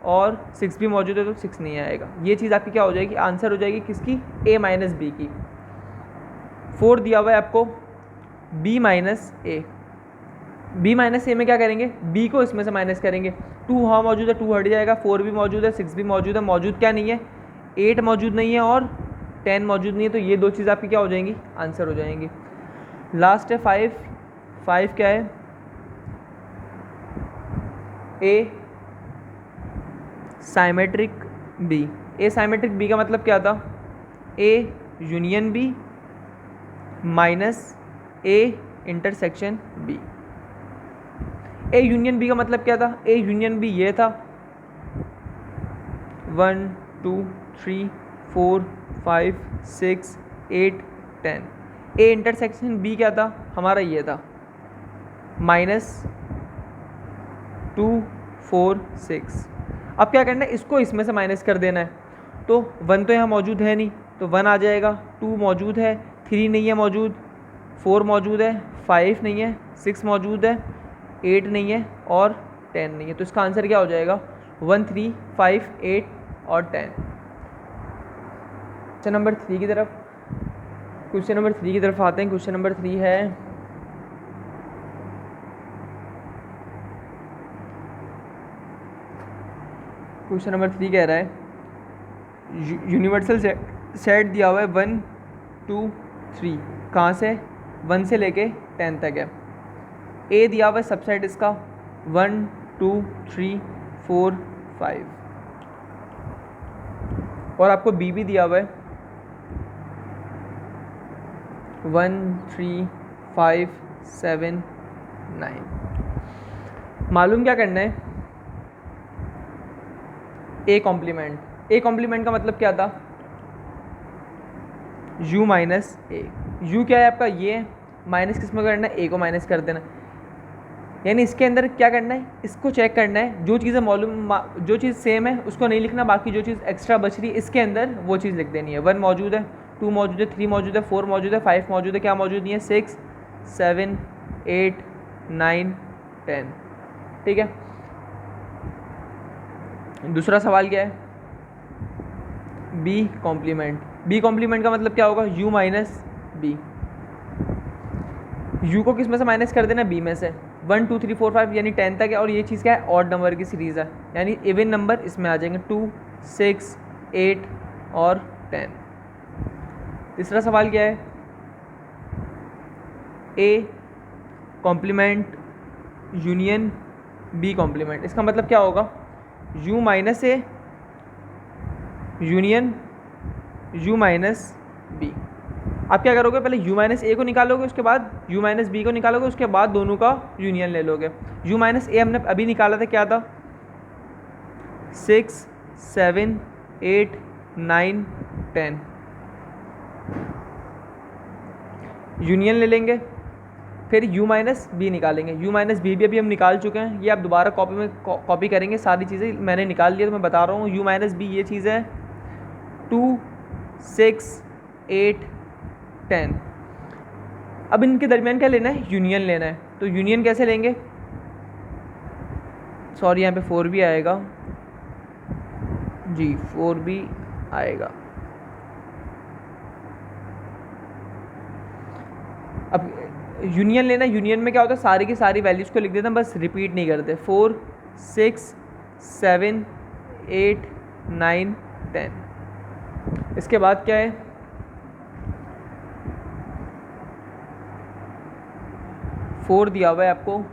और 6 भी मौजूद है, तो 6 नहीं आएगा। ये चीज़ आपकी क्या हो जाएगी, आंसर हो जाएगी किसकी, ए माइनस बी की। 4 दिया हुआ है आपको बी माइनस ए। बी माइनस ए में क्या करेंगे, बी को इसमें से माइनस करेंगे। 2 वहाँ मौजूद है, 2 हट जाएगा। 4 भी मौजूद है, 6 भी मौजूद है, मौजूद क्या नहीं है, 8 मौजूद नहीं है और 10 मौजूद नहीं है। तो ये दो चीज़ आपकी क्या हो जाएंगी, आंसर हो जाएंगी। लास्ट है 5 क्या है, A symmetric B. A symmetric B का मतलब क्या था, A union B minus A intersection B. A union B का मतलब क्या था, ए यूनियन बी ये था 1 2 3 4 5 6 8 10। ए इंटरसेक्शन बी क्या था, हमारा ये था माइनस 2 4 6। अब क्या करना है, इसको इसमें से माइनस कर देना है। तो 1 तो यहाँ मौजूद है नहीं, तो 1 आ जाएगा। 2 मौजूद है, 3 नहीं है मौजूद, 4 मौजूद है, 5 नहीं है, 6 मौजूद है, 8 नहीं है और 10 नहीं है। तो इसका आंसर क्या हो जाएगा, 1 3 5 8 और 10। क्वेश्चन नंबर 3 की तरफ आते हैं। क्वेश्चन नंबर 3 है, क्वेश्चन नंबर 3 कह रहा है यूनिवर्सल सेट दिया हुआ है 1 2 3, कहाँ से 1 से लेके 10 तक है। ए दिया हुआ है सबसेट इसका 1 2 3 4 5 और आपको बी भी दिया हुआ है 1 3 5 7 9। मालूम क्या करना है, ए कॉम्प्लीमेंट। ए कॉम्प्लीमेंट का मतलब क्या था, u माइनस ए। u क्या है आपका, ये माइनस किस में करना है, ए को माइनस कर देना। यानी इसके अंदर क्या करना है, इसको चेक करना है, जो चीज़ें मालूम, जो चीज़ सेम है उसको नहीं लिखना, बाकी जो चीज़ एक्स्ट्रा बच रही है इसके अंदर वो चीज़ लिख देनी है। 1 मौजूद है, 2 मौजूद है, 3 मौजूद है, 4 मौजूद है, 5 मौजूद है, क्या मौजूद नहीं है, 6 7 8 9 10। ठीक है। दूसरा सवाल क्या है, बी कॉम्प्लीमेंट। बी कॉम्प्लीमेंट का मतलब क्या होगा, u माइनस बी। u को किस में से माइनस कर देना, b में से। 1 2 3 4 5 यानी 10 तक है और ये चीज़ क्या है, ऑड नंबर की सीरीज़ है, यानी इवन नंबर इसमें आ जाएंगे 2 6 8 और 10। तीसरा सवाल क्या है, A complement union B complement. इसका मतलब क्या होगा, u minus A union u minus B. आप क्या करोगे, पहले u माइनस ए को निकालोगे, उसके बाद u माइनस बी को निकालोगे, उसके बाद दोनों का यूनियन ले लोगे। u माइनस ए हमने अभी निकाला था, क्या था, 6 7 8 9 10। यूनियन ले लेंगे, फिर u माइनस बी निकालेंगे। u माइनस बी भी अभी हम निकाल चुके हैं, ये आप दोबारा कॉपी में कॉपी करेंगे, सारी चीज़ें मैंने निकाल लिया तो मैं बता रहा हूँ। u माइनस बी ये चीज़ है 2, 6, 8, 10। अब इनके दरमियान क्या लेना है, यूनियन लेना है। तो यूनियन कैसे लेंगे, सॉरी यहाँ पे 4 भी आएगा जी, 4 भी आएगा। अब यूनियन लेना, यूनियन में क्या होता है, सारी की सारी वैल्यूज़ को लिख देते हैं, बस रिपीट नहीं करते। 4, 6, 7, 8, 9, 10। इसके बाद क्या है, फोर दिया हुआ है आपको,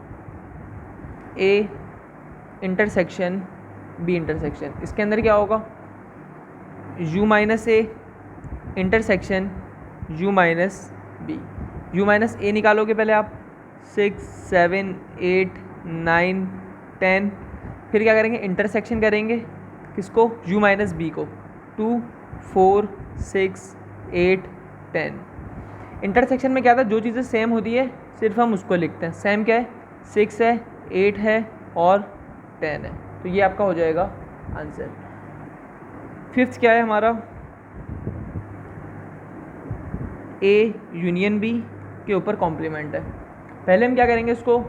ए इंटरसेक्शन बी इंटरसेक्शन। इसके अंदर क्या होगा, u minus A intersection u minus B. u minus A निकालोगे पहले आप, 6, 7, 8, 9, 10। फिर क्या करेंगे, इंटरसेक्शन करेंगे किसको, u माइनस बी को, 2, 4, 6, 8, 10। इंटरसेक्शन में क्या था, जो चीज़ें सेम होती है सिर्फ हम उसको लिखते हैं। सेम क्या है, 6 है, 8 है और 10 है। तो ये आपका हो जाएगा आंसर। फिफ्थ क्या है हमारा, ए यूनियन बी के ऊपर कॉम्प्लीमेंट है। पहले हम क्या करेंगे, इसको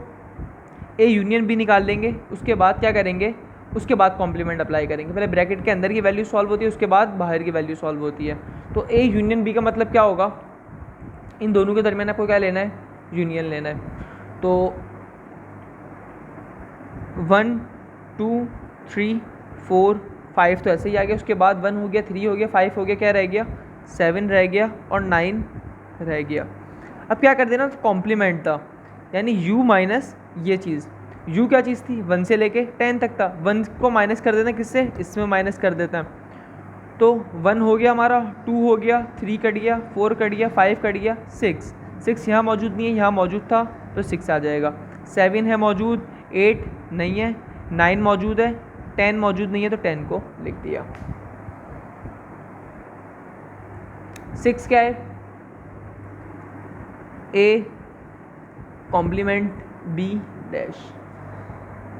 ए यूनियन बी निकाल लेंगे, उसके बाद क्या करेंगे, उसके बाद कॉम्प्लीमेंट अप्लाई करेंगे। पहले ब्रैकेट के अंदर की वैल्यू सॉल्व होती है, उसके बाद बाहर की वैल्यू सॉल्व होती है। तो ए यूनियन बी का मतलब क्या होगा, इन दोनों के दरमियान आपको क्या लेना है, यूनियन लेना है। तो 1, 2, 3, 4, 5 तो ऐसे ही आ गया, उसके बाद 1 हो गया, 3 हो गया, 5 हो गया, क्या रह गया, 7 रह गया और 9 रह गया। अब क्या कर देना, कॉम्प्लीमेंट था, यानी u माइनस ये चीज़, u क्या चीज़ थी, 1 से लेके 10 तक था, 1 को माइनस कर देते हैं किससे, इसमें माइनस कर देते हैं। तो 1 हो गया हमारा, 2 हो गया, 3 कट गया, 4 कट गया, 5 कट गया, 6 यहाँ मौजूद नहीं है, यहाँ मौजूद था तो 6 आ जाएगा। 7 है मौजूद, 8 नहीं है, 9 मौजूद है, 10 मौजूद नहीं है तो 10 को लिख दिया। 6 क्या है, ए कॉम्प्लीमेंट बी डैश।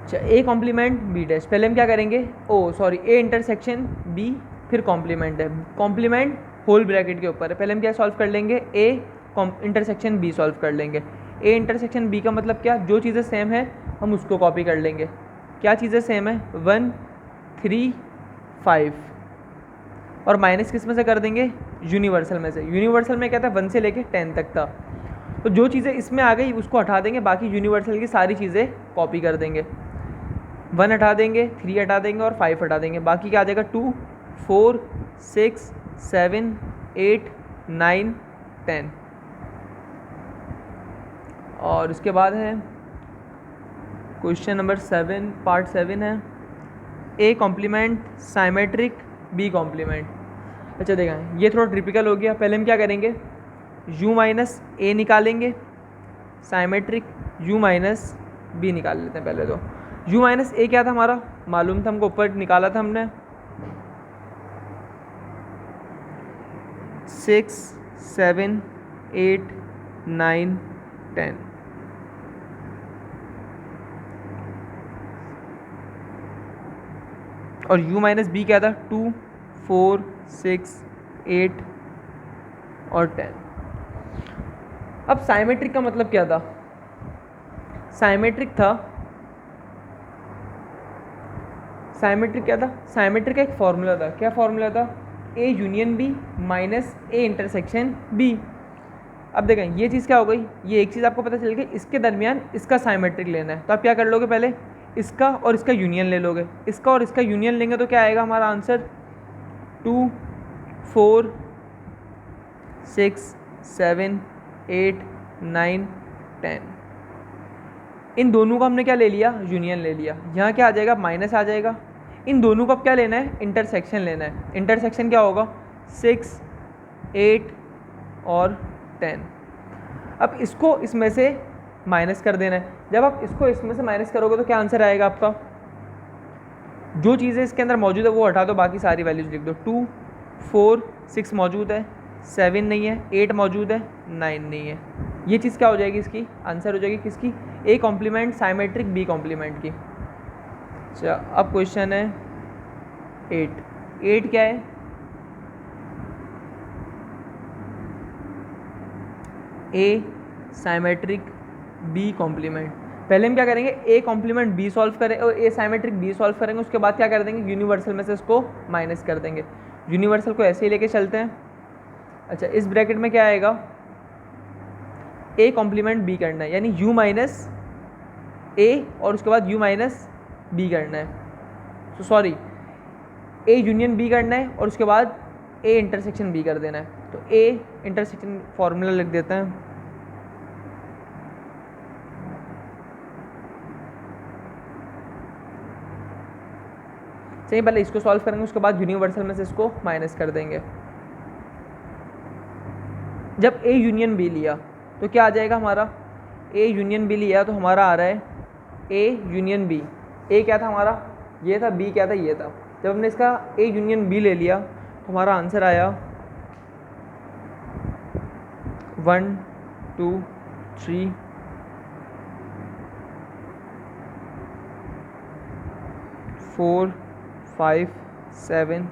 अच्छा, ए कॉम्प्लीमेंट बी डैश, पहले हम क्या करेंगे, ए इंटरसेक्शन बी, फिर कॉम्प्लीमेंट है, कॉम्प्लीमेंट होल ब्रैकेट के ऊपर है। पहले हम क्या सॉल्व कर लेंगे, ए इंटरसेक्शन बी सॉल्व कर लेंगे। ए इंटरसेक्शन बी का मतलब क्या, जो चीज़ें सेम है हम उसको कॉपी कर लेंगे। क्या चीज़ें सेम है, 1, 3, 5 और माइनस किस में से कर देंगे, यूनिवर्सल में से। यूनिवर्सल में क्या था, 1 से लेके 10 तक था, तो जो चीज़ें इसमें आ गई उसको हटा देंगे, बाकी यूनिवर्सल की सारी चीज़ें कॉपी कर देंगे। 1 हटा देंगे, 3 हटा देंगे और 5 हटा देंगे, बाकी क्या आ जाएगा, 2, 4, 6, 7, 8, 9, 10। और उसके बाद है क्वेश्चन नंबर 7, पार्ट 7 है, A complement symmetric B complement. अच्छा देखें, ये थोड़ा ट्रिपिकल हो गया। पहले हम क्या करेंगे, u माइनस ए निकालेंगे, साइमेट्रिक u माइनस बी निकाल लेते हैं। पहले तो u माइनस ए क्या था हमारा, मालूम था हमको, ऊपर निकाला था हमने, 6, 7, 8, 9, 10। और u माइनस बी क्या था, 2, 4, 6, 8 और 10। अब साइमेट्रिक का मतलब क्या था, साइमेट्रिक क्या था, साइमेट्रिक का एक फॉर्मूला था। क्या फॉर्मूला था, A union B minus A intersection B. अब देखें ये चीज़ क्या हो गई, ये एक चीज़ आपको पता चल गई, इसके दरमियान इसका साइमेट्रिक लेना है। तो आप क्या कर लोगे, पहले इसका और इसका यूनियन ले लोगे, इसका और इसका यूनियन लेंगे तो क्या आएगा हमारा आंसर, 2, 4, 6, 7, 8, 9, 10। इन दोनों का हमने क्या ले लिया, यूनियन ले लिया। यहाँ क्या आ जाएगा, माइनस आ जाएगा। इन दोनों को अब क्या लेना है, इंटरसेक्शन लेना है। इंटरसेक्शन क्या होगा, 6, 8 और 10। अब इसको इसमें से माइनस कर देना है। जब आप इसको इसमें से माइनस करोगे तो क्या आंसर आएगा आपका, जो चीज़ें इसके अंदर मौजूद है वो हटा दो, बाकी सारी वैल्यूज लिख दो। 2, 4, 6 मौजूद है, 7 नहीं है, 8 मौजूद है, 9 नहीं है। ये चीज़ क्या हो जाएगी, इसकी आंसर हो जाएगी किसकी, A complement symmetric B complement की। अच्छा अब क्वेश्चन है 8 क्या है, ए साइमेट्रिक बी कॉम्प्लीमेंट। पहले हम क्या करेंगे, ए कॉम्प्लीमेंट बी सॉल्व करें और ए साइमेट्रिक बी सॉल्व करेंगे, उसके बाद क्या कर देंगे, यूनिवर्सल में से इसको माइनस कर देंगे। यूनिवर्सल को ऐसे ही लेके चलते हैं। अच्छा इस ब्रैकेट में क्या आएगा, ए कॉम्प्लीमेंट बी करना है, यानी यू माइनस ए और उसके बाद यू माइनस बी करना है, तो सॉरी ए यूनियन बी करना है और उसके बाद ए इंटरसेक्शन बी कर देना है। तो ए इंटरसेक्शन फॉर्मूला लिख देते हैं, चलिए पहले इसको सॉल्व करेंगे, उसके बाद यूनिवर्सल में से इसको माइनस कर देंगे। जब ए यूनियन बी लिया तो क्या आ जाएगा हमारा, ए यूनियन बी लिया तो हमारा आ रहा है ए यूनियन बी। ए क्या था हमारा, ये था, बी क्या था, ये था। जब हमने इसका ए यूनियन बी ले लिया तो हमारा आंसर आया 1 2 3 4 5 7।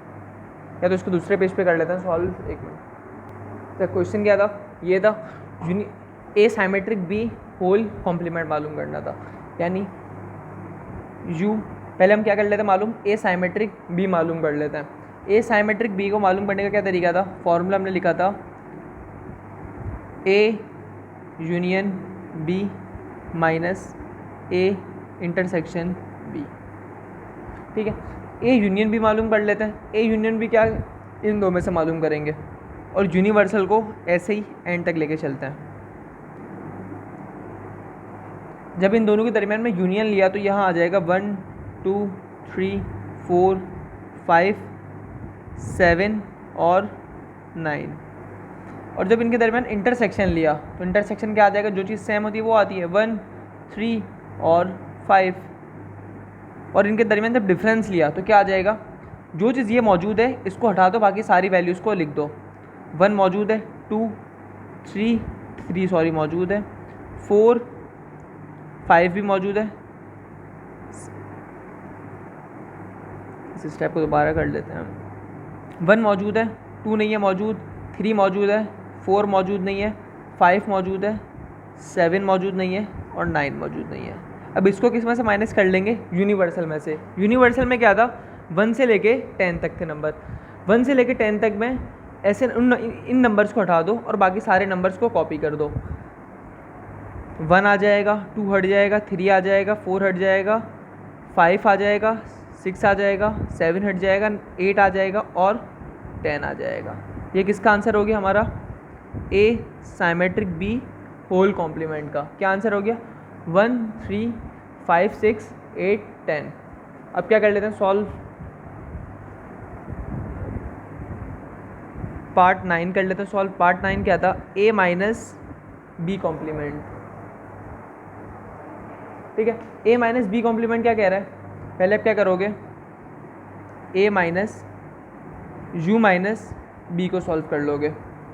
या तो इसको दूसरे पेज पे कर लेते हैं सॉल्व, एक मिनट। तो क्वेश्चन क्या था, ये था ए साइमेट्रिक बी होल कॉम्प्लीमेंट मालूम करना था, यानी यू पहले हम क्या कर लेते हैं मालूम, ए साइमेट्रिक बी मालूम कर लेते हैं। ए साइमेट्रिक बी को मालूम करने का क्या तरीका था, फॉर्मूला हमने लिखा था A union B minus A intersection B. ठीक है, ए यूनियन बी मालूम कर लेते हैं। ए यूनियन बी क्या, इन दो में से मालूम करेंगे और यूनिवर्सल को ऐसे ही एंड तक लेके चलते हैं। जब इन दोनों के दरमियान में यूनियन लिया तो यहाँ आ जाएगा 1 2 3 4 5 7 और 9। और जब इनके दरमियान इंटरसेक्शन लिया तो इंटरसेक्शन क्या आ जाएगा, जो चीज़ सेम होती है वो आती है 1 3 और 5। और इनके दरमियान जब डिफरेंस लिया तो क्या आ जाएगा, जो चीज़ ये मौजूद है इसको हटा दो, बाकी सारी वैल्यूज़ को लिख दो। 1 मौजूद है, 2 3 सॉरी मौजूद है, 4 5 भी मौजूद है। इस स्टेप को दोबारा कर लेते हैं हम। 1 मौजूद है, 2 नहीं है मौजूद, 3 मौजूद है, 4 मौजूद नहीं है, 5 मौजूद है, 7 मौजूद नहीं है और 9 मौजूद नहीं है। अब इसको किस में से माइनस कर लेंगे, यूनिवर्सल में से। यूनिवर्सल में क्या था, 1 से लेके 10 तक थे नंबर। 1 से लेके 10 तक में ऐसे इन नंबर्स को हटा दो और बाकी सारे नंबर्स को कॉपी कर दो। 1 आ जाएगा, 2 हट जाएगा, 3 आ जाएगा, 4 हट जाएगा, 5 आ जाएगा, 6 आ जाएगा, 7 हट जाएगा, 8 आ जाएगा और 10 आ जाएगा। ये किसका आंसर हो गया हमारा, ए साइमेट्रिक बी होल कॉम्प्लीमेंट का। क्या आंसर हो गया, 1 3 5 6 8 10। अब क्या कर लेते हैं सॉल्व, पार्ट 9 कर लेते हैं सॉल्व। पार्ट 9 क्या था, ए माइनस बी कॉम्प्लीमेंट। ठीक है, ए माइनस बी कॉम्प्लीमेंट क्या कह रहा है, पहले आप क्या करोगे, ए माइनस यू माइनस बी को सॉल्व कर लोगे।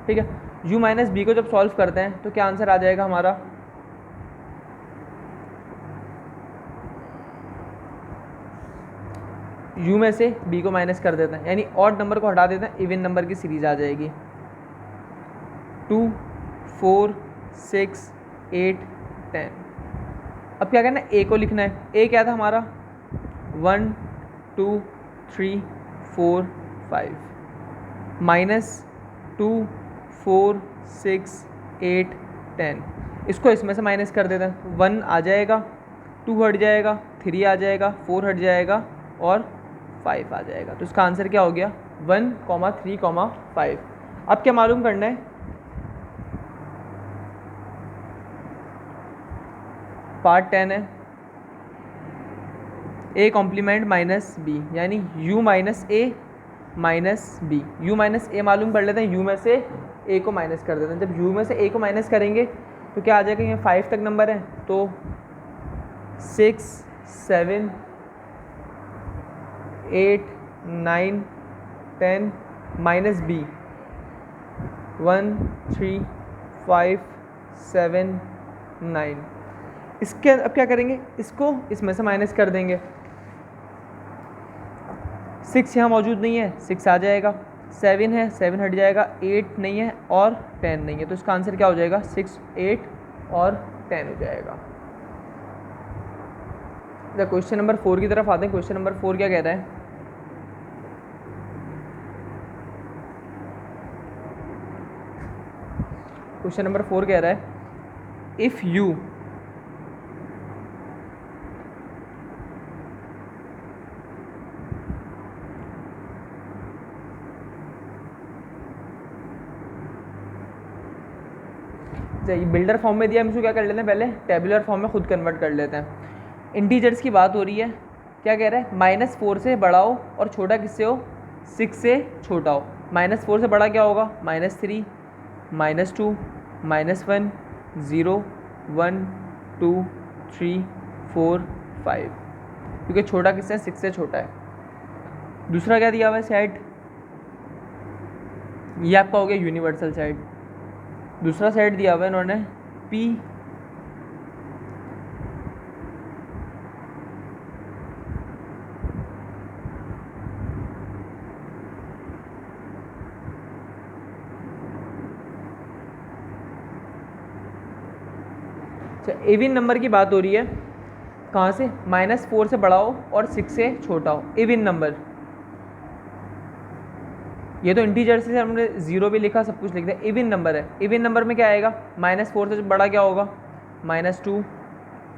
ठीक है, यू माइनस बी को जब सॉल्व करते हैं तो क्या आंसर आ जाएगा हमारा, यू में से बी को माइनस कर देते हैं, यानी ऑड नंबर को हटा देते हैं, इवन नंबर की सीरीज आ जाएगी। 2 4 6 8 10। अब क्या करना है, ए को लिखना है। ए क्या था हमारा, 1 2 3 4 5 माइनस 2 4 6 8 10। इसको इसमें से माइनस कर देते हैं, 1 आ जाएगा, 2 हट जाएगा, 3 आ जाएगा, 4 हट जाएगा और 5 आ जाएगा। तो इसका आंसर क्या हो गया, 1 3 5। अब क्या मालूम करना है, पार्ट 10 है, ए कॉम्प्लीमेंट माइनस बी, यानी U minus A minus B. U minus A मालूम कर लेते हैं, यू में से ए को माइनस कर देते हैं। जब यू में से ए को माइनस करेंगे तो क्या आ जाएगा, ये 5 तक नंबर है तो 6 7 8 9 10 माइनस बी 1 3 5 7 9। इसके अब क्या करेंगे, इसको इसमें से माइनस कर देंगे। 6 यहाँ मौजूद नहीं है, 6 आ जाएगा। 7 है, 7 हट जाएगा। 8 नहीं है और 10 नहीं है, तो इसका आंसर क्या हो जाएगा, 6 8 और 10 हो जाएगा। क्वेश्चन नंबर 4 की तरफ आते हैं। क्वेश्चन नंबर 4 क्या कह रहा है, क्वेश्चन नंबर 4 कह रहा है इफ़ यू बिल्डर फॉर्म में दिया, हम इसको क्या कर लेते हैं, पहले टेबुलर फॉर्म में खुद कन्वर्ट कर लेते हैं। इंटीजर्स की बात हो रही है, क्या कह रहा है, -4 से बड़ा हो और छोटा किससे हो, 6 से छोटा हो। -4 से बड़ा क्या होगा, -3 -2 -1 0 1 2 3 4 5, क्योंकि छोटा किससे है, 6 से छोटा है। दूसरा क्या दिया हुआ है, सेट, ये आपका हो गया यूनिवर्सल सेट। दूसरा सेट दिया हुआ है इन्होंने P इवन नंबर की बात हो रही है, कहाँ से, -4 से बड़ा हो और 6 से छोटा हो। इवन नंबर, ये तो इंटीजर से हमने 0 भी लिखा, सब कुछ लिख दिया। इवन नंबर है, इवन नंबर में क्या आएगा, -4 से बड़ा क्या होगा, -2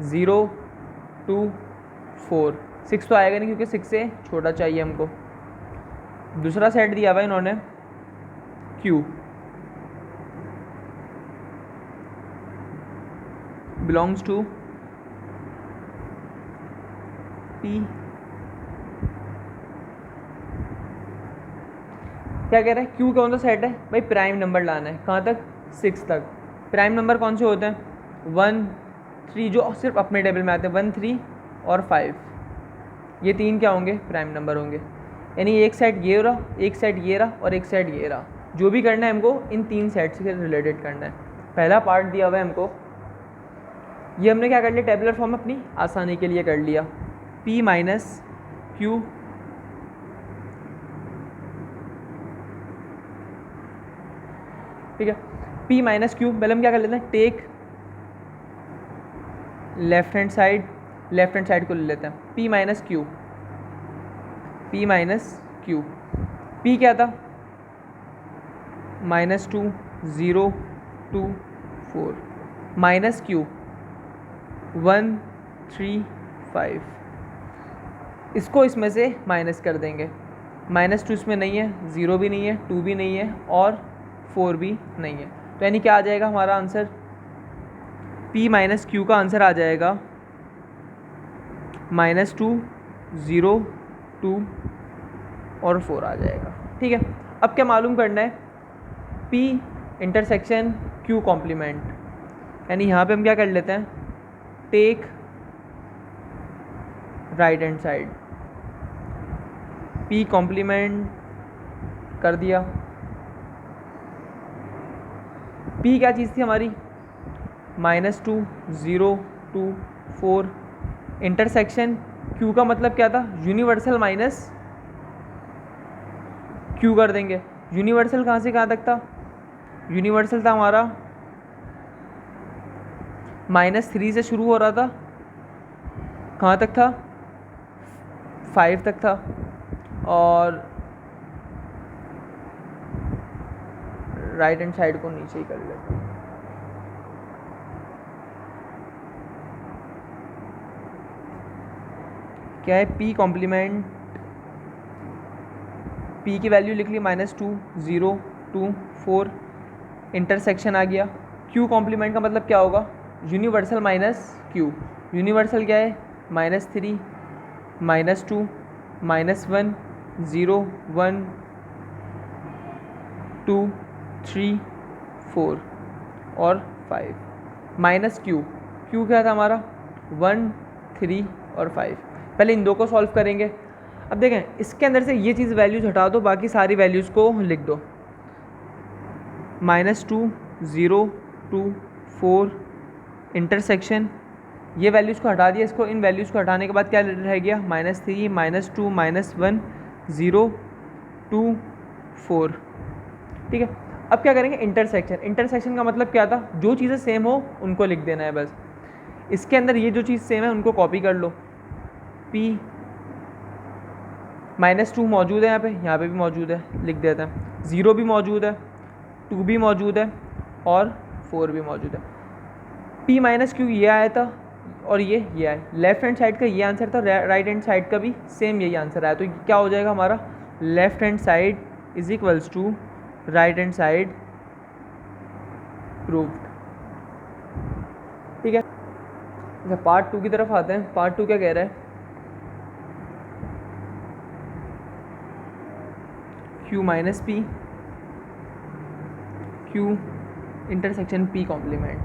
0 2 4। 6 तो आएगा नहीं क्योंकि 6 से छोटा चाहिए हमको। दूसरा सेट दिया हुआ है इन्होंने Q बिलोंग्स टू P। क्या कह रहा है, Q कौन सा सेट है भाई, प्राइम नंबर लाना है, कहाँ तक, 6 तक। प्राइम नंबर कौन से होते हैं, 1 3, जो सिर्फ अपने टेबल में आते हैं, 1 3 और 5, ये 3 क्या होंगे, प्राइम नंबर होंगे। यानी एक सेट ये रहा, एक सेट ये रहा और एक सेट ये रहा। जो भी करना है हमको इन 3 सेट से रिलेटेड करना है। पहला पार्ट दिया हुआ है हमको, ये हमने क्या कर लिया, टेबुलर फॉर्म अपनी आसानी के लिए कर लिया। P - Q ठीक है। P - Q पहले हम क्या कर लेते हैं, टेक लेफ्ट हैंड साइड को ले लेते हैं। P - Q, P - Q, P क्या था, -2 0 2 4, -Q 1 3 5। इसको इसमें से माइनस कर देंगे। -2 इसमें नहीं है, 0 भी नहीं है, 2 भी नहीं है और 4 भी नहीं है, तो यानी क्या आ जाएगा हमारा आंसर, P - Q का आंसर आ जाएगा -2 0 2 और 4 आ जाएगा। ठीक है, अब क्या मालूम करना है, P इंटरसेक्शन Q कॉम्प्लीमेंट, यानी यहाँ पे हम क्या कर लेते हैं, take right hand side, P complement कर दिया। P क्या चीज़ थी हमारी, -2 0 2 4, इंटरसेक्शन Q का मतलब क्या था, यूनिवर्सल माइनस Q कर देंगे। यूनिवर्सल कहाँ से कहाँ तक था, यूनिवर्सल था हमारा -3 से शुरू हो रहा था, कहाँ तक था, 5 तक था, और राइट हैंड साइड को नीचे ही कर लेते हैं। क्या है, P कॉम्प्लीमेंट, P की वैल्यू लिख ली -2 0 2 4, इंटरसेक्शन आ गया। Q कॉम्प्लीमेंट का मतलब क्या होगा, यूनिवर्सल माइनस Q। यूनिवर्सल क्या है, -3 -2 -1 0 1 2 3 4 और 5, -Q, Q क्या था हमारा 1 3 और 5। पहले इन दो को सॉल्व करेंगे। अब देखें इसके अंदर से ये चीज़ वैल्यूज़ हटा दो, बाकी सारी वैल्यूज़ को लिख दो। -2 0 2 4 इंटरसेक्शन, ये वैल्यूज़ को हटा दिया, इसको इन वैल्यूज़ को हटाने के बाद क्या रह गया, -3 -2 -1 0 2 4। ठीक है, अब क्या करेंगे, इंटरसेक्शन। इंटरसेक्शन का मतलब क्या था, जो चीज़ें सेम हो उनको लिख देना है बस। इसके अंदर ये जो चीज़ सेम है उनको कॉपी कर लो। P -2 मौजूद है यहाँ पे भी मौजूद है, लिख देते हैं। 0 भी मौजूद है, 2 भी मौजूद है और 4 भी मौजूद है। P माइनस क्यू ये आया था और ये आया। लेफ्ट हैंड साइड का ये आंसर था, राइट हैंड साइड का भी सेम यही आंसर आया। तो क्या हो जाएगा हमारा, left hand side is equals to right hand side proved. ठीक है, अच्छा पार्ट 2 की तरफ आते हैं। पार्ट 2 क्या कह रहा है, Q minus P Q intersection P complement.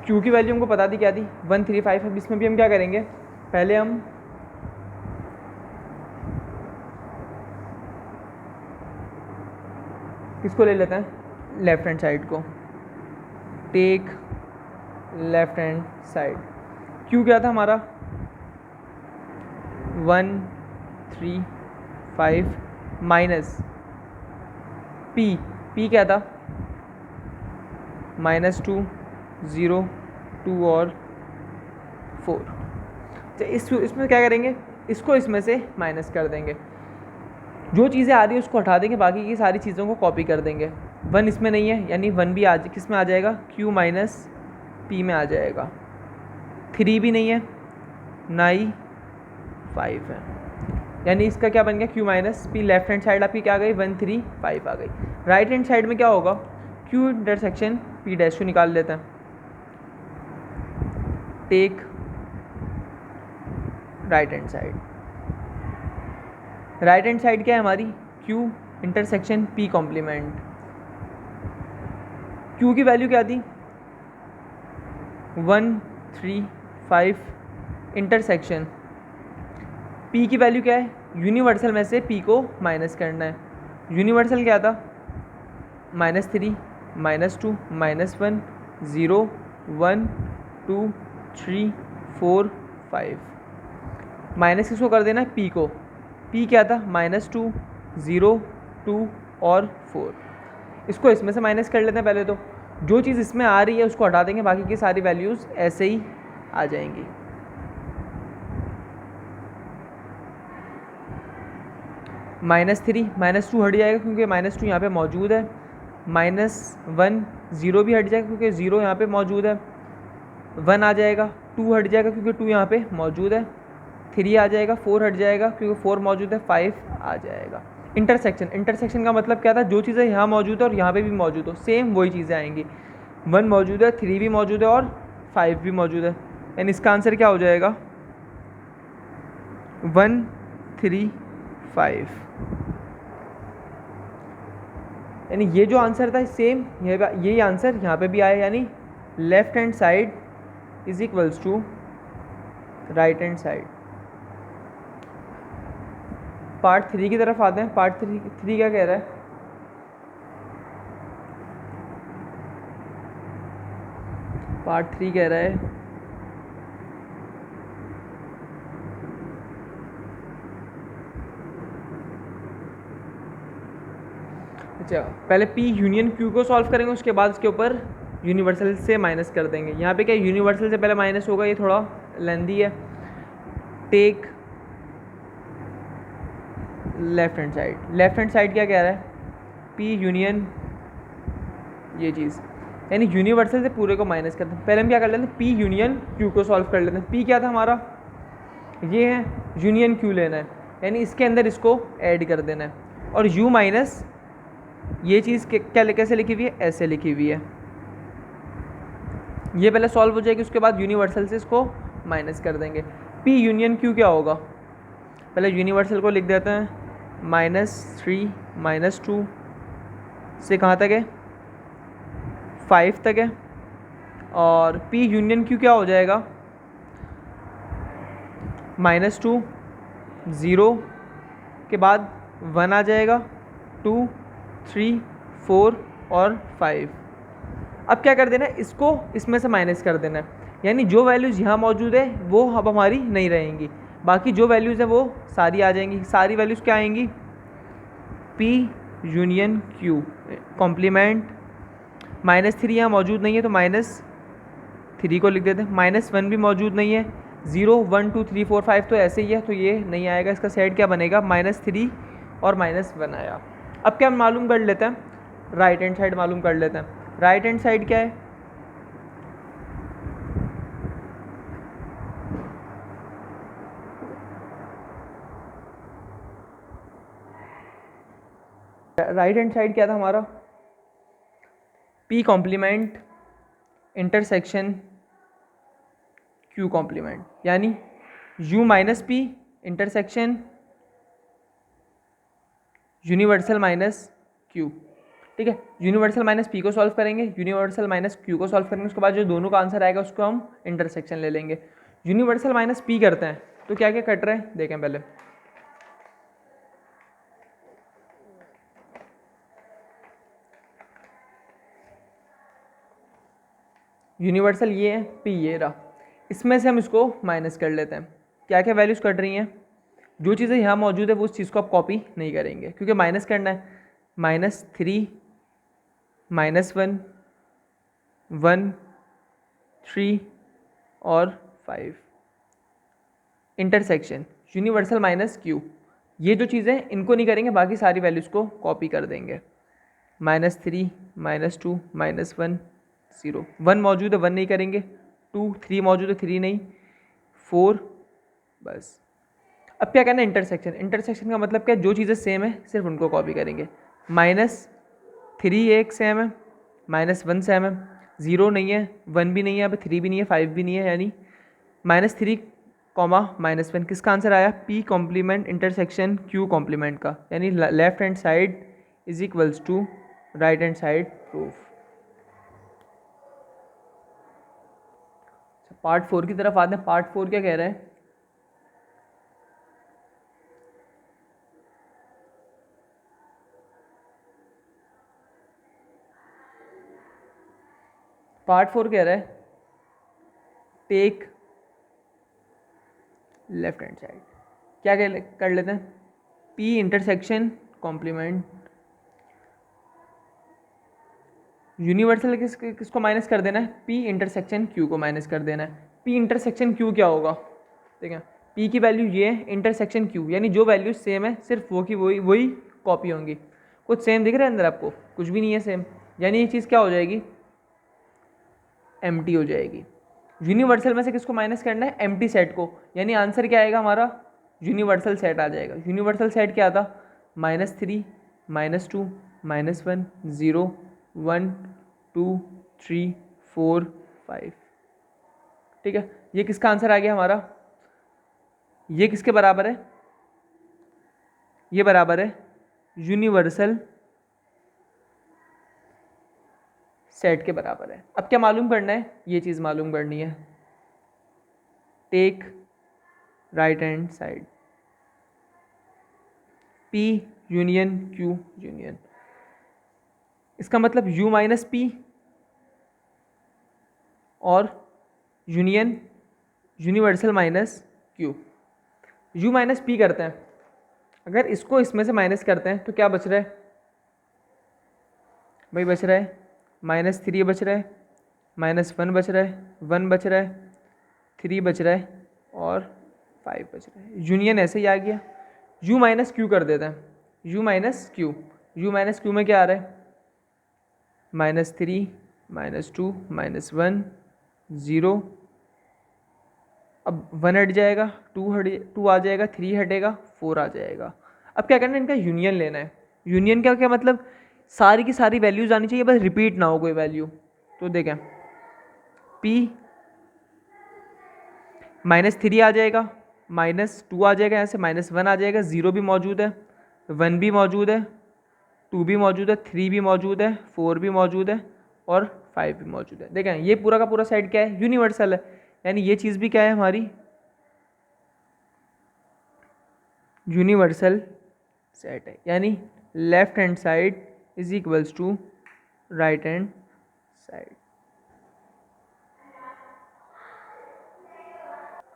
Q की वैल्यू हमको पता थी क्या थी, 135। अब इसमें भी हम क्या करेंगे, पहले हम किसको ले लेते हैं, लेफ्ट हैंड साइड को। Take left hand side. Q क्या था हमारा, 135 माइनस P क्या था, -2 0 2 और 4। तो इसमें क्या करेंगे, इसको इसमें से माइनस कर देंगे, जो चीज़ें आ रही है उसको हटा देंगे, बाकी की सारी चीज़ों को कॉपी कर देंगे। 1 इसमें नहीं है, यानी 1 भी किस में आ जाएगा, Q माइनस P में आ जाएगा। 3 भी नहीं है, ना ही 5 है, यानी इसका क्या बन गया, Q minus P। Left hand side आपकी क्या आ गई, 135 आ गई। राइट हैंड साइड में क्या होगा, Q इंटरसेक्शन P डैश को निकाल लेते हैं। Take right hand side. Right hand side क्या है हमारी, Q intersection P complement. Q की वैल्यू क्या थी, 135 इंटरसेक्शन P की वैल्यू क्या है, यूनिवर्सल में से P को माइनस करना है। यूनिवर्सल क्या था, -3 -2 -1 0 1 2 3 4 5। माइनस किसको कर देना है, P को। P क्या था, -2 0 2 और 4। इसको इसमें से माइनस कर लेते हैं पहले। तो जो चीज़ इसमें आ रही है उसको हटा देंगे, बाकी की सारी वैल्यूज़ ऐसे ही आ जाएंगी। -3 -2 हट जाएगा क्योंकि -2 यहाँ पे मौजूद है। -1 0 भी हट जाएगा क्योंकि 0 यहाँ पे मौजूद है। 1 आ जाएगा, 2 हट जाएगा क्योंकि 2 यहाँ पे मौजूद है। 3 आ जाएगा, 4 हट जाएगा क्योंकि 4 मौजूद है। 5 आ जाएगा। इंटरसेक्शन का मतलब क्या था, जो चीज़ें यहाँ मौजूद है और यहाँ पे भी मौजूद हो, सेम वही चीज़ें आएंगी। 1 मौजूद है, 3 भी मौजूद है और 5 भी मौजूद है, यानी इसका आंसर क्या हो जाएगा, 1 3 5। यानी ये जो आंसर था सेम यही आंसर यहाँ पे भी आया, यानी left hand side is equals to right hand side. Part 3 की तरफ आते हैं। पार्ट 3 क्या कह रहा है, पार्ट 3 कह रहा है अच्छा पहले P यूनियन Q को सॉल्व करेंगे, उसके बाद उसके ऊपर यूनिवर्सल से माइनस कर देंगे। यहाँ पे क्या यूनिवर्सल से पहले माइनस होगा, ये थोड़ा लेंदी है। Take left hand side. Left hand side क्या कह रहा है, P यूनियन ये चीज़, यानी यूनिवर्सल से पूरे को माइनस करते हैं। पहले हम क्या कर लेते हैं, P यूनियन Q को सॉल्व कर लेते हैं। P क्या था हमारा, ये है, यूनियन Q लेना है, यानी इसके अंदर इसको ऐड कर देना है। और U माइनस ये चीज़ क्या कैसे लिखी हुई है, ऐसे लिखी हुई है। ये पहले सॉल्व हो जाएगी, उसके बाद यूनिवर्सल से इसको माइनस कर देंगे। P यूनियन Q क्या होगा, पहले यूनिवर्सल को लिख देते हैं, -3 -2 से कहाँ तक है, 5 तक है। और P यूनियन Q क्या हो जाएगा, -2 0 के बाद 1 आ जाएगा, 2 3, 4 और 5। अब क्या कर देना है, इसको इसमें से माइनस कर देना है, यानी जो वैल्यूज़ यहाँ मौजूद है वो अब हमारी नहीं रहेंगी, बाकी जो वैल्यूज़ है वो सारी आ जाएंगी। सारी वैल्यूज़ क्या आएंगी, P यूनियन Q कॉम्प्लीमेंट। -3 यहाँ मौजूद नहीं है तो -3 को लिख देते हैं। -1 भी मौजूद नहीं है, 0, 1, 2, 3, 4, 5 तो ऐसे ही है, तो ये नहीं आएगा। इसका सेट क्या बनेगा, -3 और -1 आया। अब क्या मालूम कर लेते हैं, राइट हैंड साइड मालूम कर लेते हैं। राइट हैंड साइड क्या है, राइट हैंड साइड क्या था हमारा, P complement intersection Q complement, यानी U minus P intersection universal minus Q। ठीक है, यूनिवर्सल माइनस P को सॉल्व करेंगे, यूनिवर्सल माइनस Q को सॉल्व करेंगे, उसके बाद जो दोनों का आंसर आएगा उसको हम इंटरसेक्शन ले लेंगे। यूनिवर्सल माइनस P करते हैं तो क्या क्या कट रहे हैं देखें पहले। यूनिवर्सल ये है, P ये रहा, इसमें से हम इसको माइनस कर लेते हैं। क्या क्या वैल्यूज़ कट रही हैं, जो चीज़ें यहाँ मौजूद है वो उस चीज़ को आप कॉपी नहीं करेंगे क्योंकि माइनस करना है। -3, -1, 1, 3 और 5। इंटरसेक्शन यूनिवर्सल माइनस Q, ये जो चीज़ें इनको नहीं करेंगे, बाकी सारी वैल्यूज़ को कॉपी कर देंगे। -3, -2, -1, 0, 1 मौजूद है 1 नहीं करेंगे, 2, 3 मौजूद है 3 नहीं, 4 बस। अब क्या करना है, इंटरसेक्शन। इंटरसेक्शन का मतलब क्या है, जो चीज़ें सेम है सिर्फ उनको कॉपी करेंगे। -3 एक सेम है, -1 सेम है, 0 नहीं है, 1 भी नहीं है, अब 3 भी नहीं है, 5 भी नहीं है, यानी -3, -1 किसका आंसर आया, P complement intersection Q complement का, यानी left hand side is equals to right hand side proof. Part 4 की तरफ आते हैं। पार्ट 4 क्या कह रहा है, पार्ट 4 कह रहा है टेक लेफ्ट हैंड साइड। क्या कर लेते हैं, P इंटरसेक्शन कॉम्प्लीमेंट यूनिवर्सल किसको माइनस कर देना है, P इंटरसेक्शन Q को माइनस कर देना है। P इंटरसेक्शन Q क्या होगा, देखें P की वैल्यू ये है, इंटरसेक्शन Q यानी जो वैल्यू सेम है सिर्फ वो की वही कॉपी होंगी। कुछ सेम दिख रहा है अंदर आपको, कुछ भी नहीं है सेम, यानी ये चीज़ क्या हो जाएगी, एम्प्टी हो जाएगी। यूनिवर्सल में से किसको माइनस करना है, एम्प्टी सेट को, यानी आंसर क्या आएगा हमारा, यूनिवर्सल सेट आ जाएगा। यूनिवर्सल सेट क्या था, -3, -2, -1, 0, 1, 2, 3, 4, 5। ठीक है, ये किसका आंसर आ गया हमारा, ये किसके बराबर है, ये बराबर है यूनिवर्सल सेट के बराबर है। अब क्या मालूम करना है, ये चीज़ मालूम करनी है, take right hand side P union Q union, इसका मतलब U माइनस P और union universal minus Q। U minus P करते हैं, अगर इसको इसमें से माइनस करते हैं तो क्या बच रहा है भाई, बच रहा है -3 बच रहा है, -1 बच रहा है, 1 बच रहा है, 3 बच रहा है और 5 बच रहा है। यूनियन ऐसे ही आ गया। U माइनस Q कर देते हैं, U minus Q, U minus Q में क्या आ रहा है, -3, -2, -1, 0, अब 1 हट जाएगा, 2 आ जाएगा, 3 हटेगा, 4 आ जाएगा। अब क्या करना है, इनका यूनियन लेना है। यूनियन का क्या मतलब, सारी की सारी वैल्यूज आनी चाहिए, बस रिपीट ना हो कोई वैल्यू। तो देखें P -3 आ जाएगा, -2 आ जाएगा, यहाँ से -1 आ जाएगा, 0 भी मौजूद है, 1 भी मौजूद है, 2 भी मौजूद है, 3 भी मौजूद है, 4 भी मौजूद है और 5 भी मौजूद है। देखें ये पूरा का पूरा सेट क्या है, यूनिवर्सल है, यानी ये चीज़ भी क्या है हमारी यूनिवर्सल सेट है, यानी left hand side is equals to right hand side.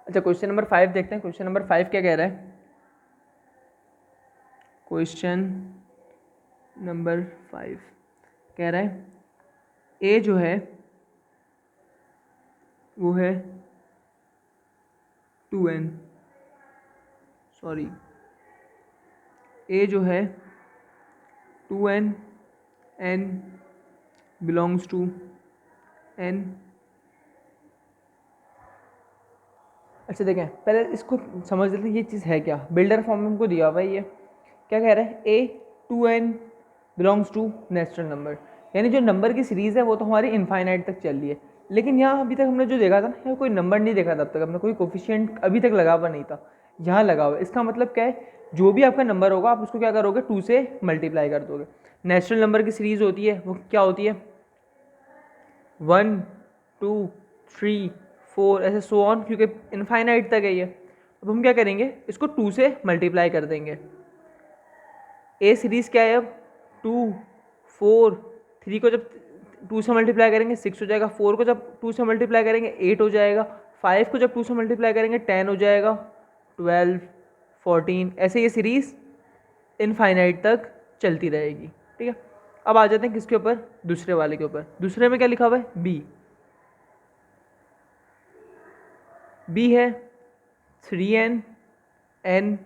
अच्छा, क्वेश्चन नंबर 5 देखते हैं। क्वेश्चन नंबर 5 क्या कह रहा है? क्वेश्चन नंबर 5 कह रहा है ए जो है वो है 2n, सॉरी ए जो है 2n, n belongs to n। अच्छा देखें, पहले इसको समझ लेते हैं ये चीज़ है क्या। बिल्डर फॉर्म में हमको दिया हुआ है, ये क्या कह रहा है? A 2n belongs to natural number, यानी जो नंबर की सीरीज़ है वो तो हमारी इनफाइनाइट तक चल रही है। लेकिन यहाँ अभी तक हमने जो देखा था ना, यहाँ कोई नंबर नहीं देखा था, तब तक हमने कोई कोफिशिएंट अभी तक लगा हुआ नहीं था, यहाँ लगा हुआ। इसका मतलब क्या है? जो भी आपका नंबर होगा आप उसको क्या करोगे? 2 से मल्टीप्लाई कर दोगे। नेचुरल नंबर की सीरीज़ होती है वो क्या होती है? 1 2 3 4 ऐसे सो ऑन, क्योंकि इनफाइनाइट तक है ये। अब हम क्या करेंगे? इसको 2 से मल्टीप्लाई कर देंगे। ए सीरीज़ क्या है अब? 2 4 3 को जब 2 से मल्टीप्लाई करेंगे 6 हो जाएगा, 4 को जब 2 से मल्टीप्लाई करेंगे 8 हो जाएगा, 5 को जब 2 से मल्टीप्लाई करेंगे 10 हो जाएगा, 12 14, ऐसे ये सीरीज़ इनफाइनाइट तक चलती रहेगी। ठीक है, अब आ जाते हैं किसके ऊपर? दूसरे वाले के ऊपर। दूसरे में क्या लिखा हुआ है? बी। बी है 3n n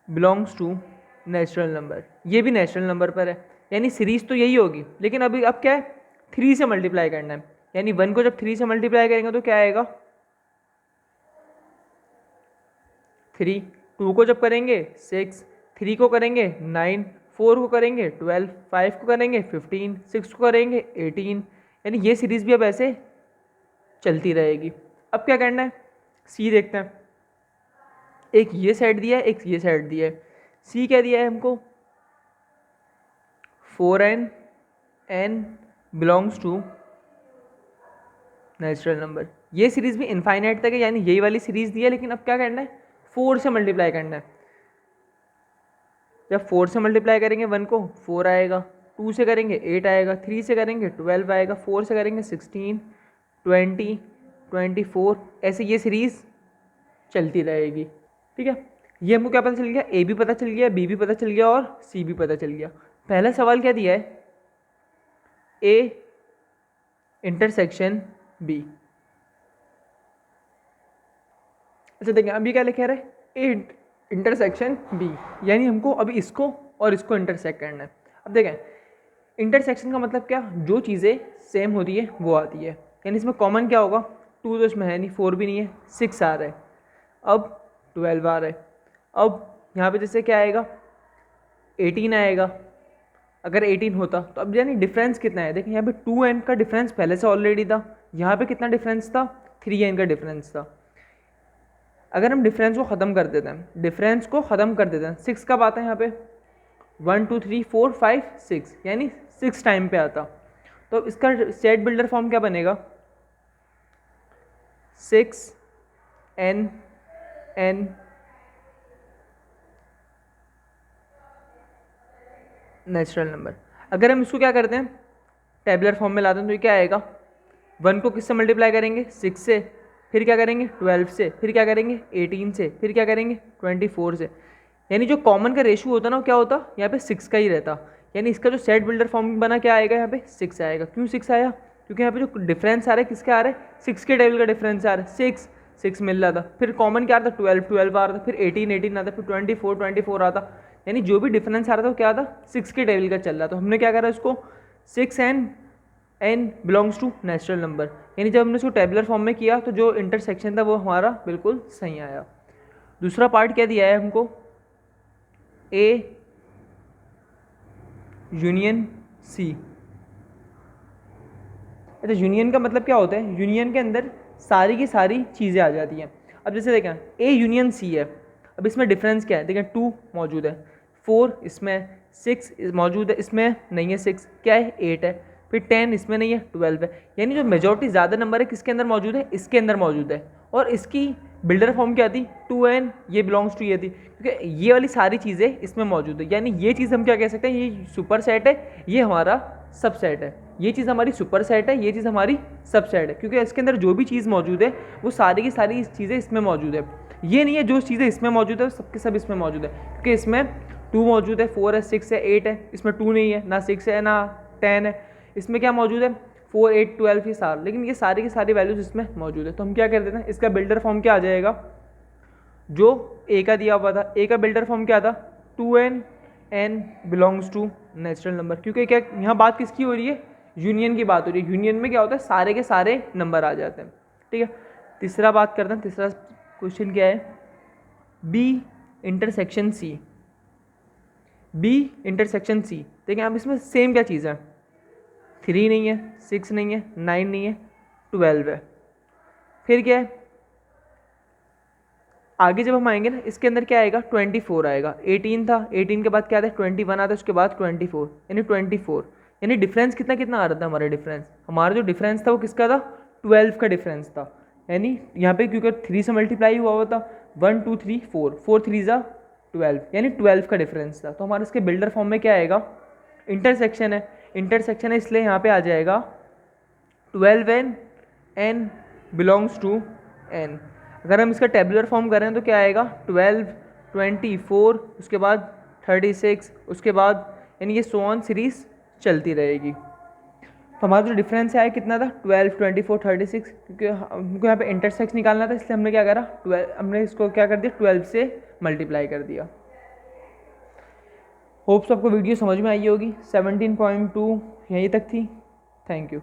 belongs to natural number. ये भी नेचुरल नंबर पर है, यानी सीरीज़ तो यही होगी, लेकिन अभी अब क्या है? 3 से मल्टीप्लाई करना है, यानी 1 को जब 3 से मल्टीप्लाई करेंगे तो क्या आएगा? 3, 2 को जब करेंगे 6, 3 को करेंगे 9, 4 को करेंगे 12, 5 को करेंगे 15, 6 को करेंगे 18, यानी ये सीरीज़ भी अब ऐसे चलती रहेगी। अब क्या करना है? सी देखते हैं। एक ये सेट दिया है, एक ये सेट दिया है। सी क्या दिया है हमको? 4n n belongs to natural number. ये सीरीज़ भी इनफाइनाइट तक है, यानी यही वाली सीरीज़ दी है, लेकिन अब क्या करना है? 4 से मल्टीप्लाई करना है। जब 4 से मल्टीप्लाई करेंगे 1 को 4 आएगा, 2 से करेंगे 8 आएगा, 3 से करेंगे 12 आएगा, 4 से करेंगे 16, 20, 24, ऐसे ये सीरीज़ चलती रहेगी। ठीक है, ये हमको क्या पता चल गया? ए भी पता चल गया, बी भी पता चल गया और सी भी पता चल गया। पहला सवाल क्या दिया है? A intersection B. अच्छा देखिए, अभी क्या लिखा है? ए इंटरसेक्शन बी, यानी हमको अभी इसको और इसको इंटरसेक्ट करना है। अब देखें, इंटरसेक्शन का मतलब क्या? जो चीज़ें सेम होती है वो आती है, यानी इसमें कॉमन क्या होगा? 2 तो इसमें है नहीं, 4 भी नहीं है, 6 आ रहा है, अब 12 आ रहा है। अब यहाँ पे जैसे क्या आएगा? 18 आएगा। अगर 18 होता तो अब यानी डिफरेंस कितना है? देखिए यहाँ पे 2n का डिफरेंस पहले से ऑलरेडी था, यहाँ पे कितना डिफरेंस था? 3n का डिफरेंस था। अगर हम डिफरेंस को ख़त्म कर देते हैं, डिफरेंस को ख़त्म कर देते हैं, 6 कब आता है यहाँ पे? 1 2 3 4 5 6, यानी 6 टाइम पे आता। तो इसका सेट बिल्डर फॉर्म क्या बनेगा? 6n n natural number. अगर हम इसको क्या करते हैं? टेबुलर फॉर्म में लाते हैं तो ये क्या आएगा? 1 को किससे मल्टीप्लाई करेंगे? 6 से, फिर क्या करेंगे? 12 से, फिर क्या करेंगे? 18 से, फिर क्या करेंगे? 24 से। यानी जो कॉमन का रेशियो होता ना, क्या होता? यहाँ पे 6 का ही रहता, यानी इसका जो सेट बिल्डर फॉर्म बना क्या आएगा? यहाँ पे 6 आएगा। क्यों 6 आया? क्योंकि यहाँ पे जो डिफरेंस आ रहा है किसके आ रहा है? 6 के टेबल का डिफरेंस आ रहा है, 6 6 मिल रहा था, फिर कॉमन क्या आता? 12 12 आ रहा था, फिर 18 18 आता, फिर 24 24 आता, यानी जो भी डिफरेंस आ रहा था वो क्या था? 6 के टेबल का चल रहा। तो हमने क्या करा इसको? 6n n belongs to natural number, यानी जब हमने इसको टेबुलर फॉर्म में किया तो जो इंटरसेक्शन था वो हमारा बिल्कुल सही आया। दूसरा पार्ट क्या दिया है हमको? A union C. अच्छा, यूनियन का मतलब क्या होता है? यूनियन के अंदर सारी की सारी चीज़ें आ जाती हैं। अब जैसे देखें, ए यूनियन सी है, अब इसमें डिफरेंस क्या है? देखें 2 मौजूद है, 4 इसमें, 6 मौजूद है, इसमें नहीं है 6, क्या है? 8 है, फिर 10 इसमें नहीं है, 12 है, यानी जो मेजॉरिटी ज़्यादा नंबर है किसके अंदर मौजूद है? इसके अंदर मौजूद है। और इसकी बिल्डर फॉर्म क्या थी, 2n ये बिलोंग्स टू ये थी, क्योंकि ये वाली सारी चीज़ें इसमें मौजूद है। यानी ये चीज़ हम क्या कह सकते हैं, ये सुपर सेट है, ये हमारा सबसेट है। ये चीज़ हमारी सुपर सेट है, ये चीज़ हमारी सबसेट है, क्योंकि इसके अंदर जो भी चीज़ मौजूद है वो सारी की सारी चीज़ें इसमें मौजूद है। ये नहीं है जो चीज़ें इसमें मौजूद है सबके सब इसमें मौजूद है, क्योंकि इसमें 2 मौजूद है, 4 है, 6 है, 8 है, इसमें 2 नहीं है, ना 6 है, ना 10 है। इसमें क्या मौजूद है, 4, 8, 12 ये सारे, लेकिन ये सारी की सारी वैल्यूज़ इसमें मौजूद है। तो हम क्या कर देते हैं, इसका बिल्डर फॉर्म क्या आ जाएगा, जो ए का दिया हुआ था, ए का बिल्डर फॉर्म क्या था, 2n n belongs to natural number, क्योंकि क्या यहाँ बात किसकी हो रही है, यूनियन की बात हो रही है। यूनियन में क्या होता है, सारे के सारे नंबर आ जाते हैं। ठीक है, तीसरा बात करते हैं, तीसरा क्वेश्चन क्या है, B intersection C, B intersection C. देखिए अब इसमें सेम क्या चीज़ है, 3 नहीं है, 6 नहीं है, 9 नहीं है, 12 है। फिर क्या है, आगे जब हम आएंगे ना इसके अंदर क्या आएगा, 24 आएगा। 18 था, 18 के बाद क्या आता है, 21 आता है, उसके बाद 24, यानी 24। यानी डिफरेंस कितना कितना आ रहा था हमारा डिफरेंस, हमारा जो डिफरेंस था वो किसका था, 12 का डिफरेंस था। यानी यहाँ पे क्योंकि 3 से मल्टीप्लाई हुआ था, 1 2 3 4, 4 3 ज़ा 12, यानी 12 का डिफरेंस था। तो हमारे इसके बिल्डर फॉर्म में क्या आएगा, इंटरसेक्शन है, इंटरसेक्शन है, इसलिए यहाँ पे आ जाएगा 12n n belongs to n। अगर हम इसका टेबुलर फॉर्म करें तो क्या आएगा, 12, 24, उसके बाद 36, उसके बाद, यानी ये सो ऑन सीरीज चलती रहेगी। तो हमारा जो डिफरेंस है कितना था, 12, 24, 36, क्योंकि हमको यहाँ पे इंटरसेक्स निकालना था, इसलिए हमने क्या करा, 12, हमने इसको क्या कर दिया, 12 से मल्टीप्लाई कर दिया। होप्स आपको वीडियो समझ में आई होगी। 17.2 यहीं तक थी। Thank you.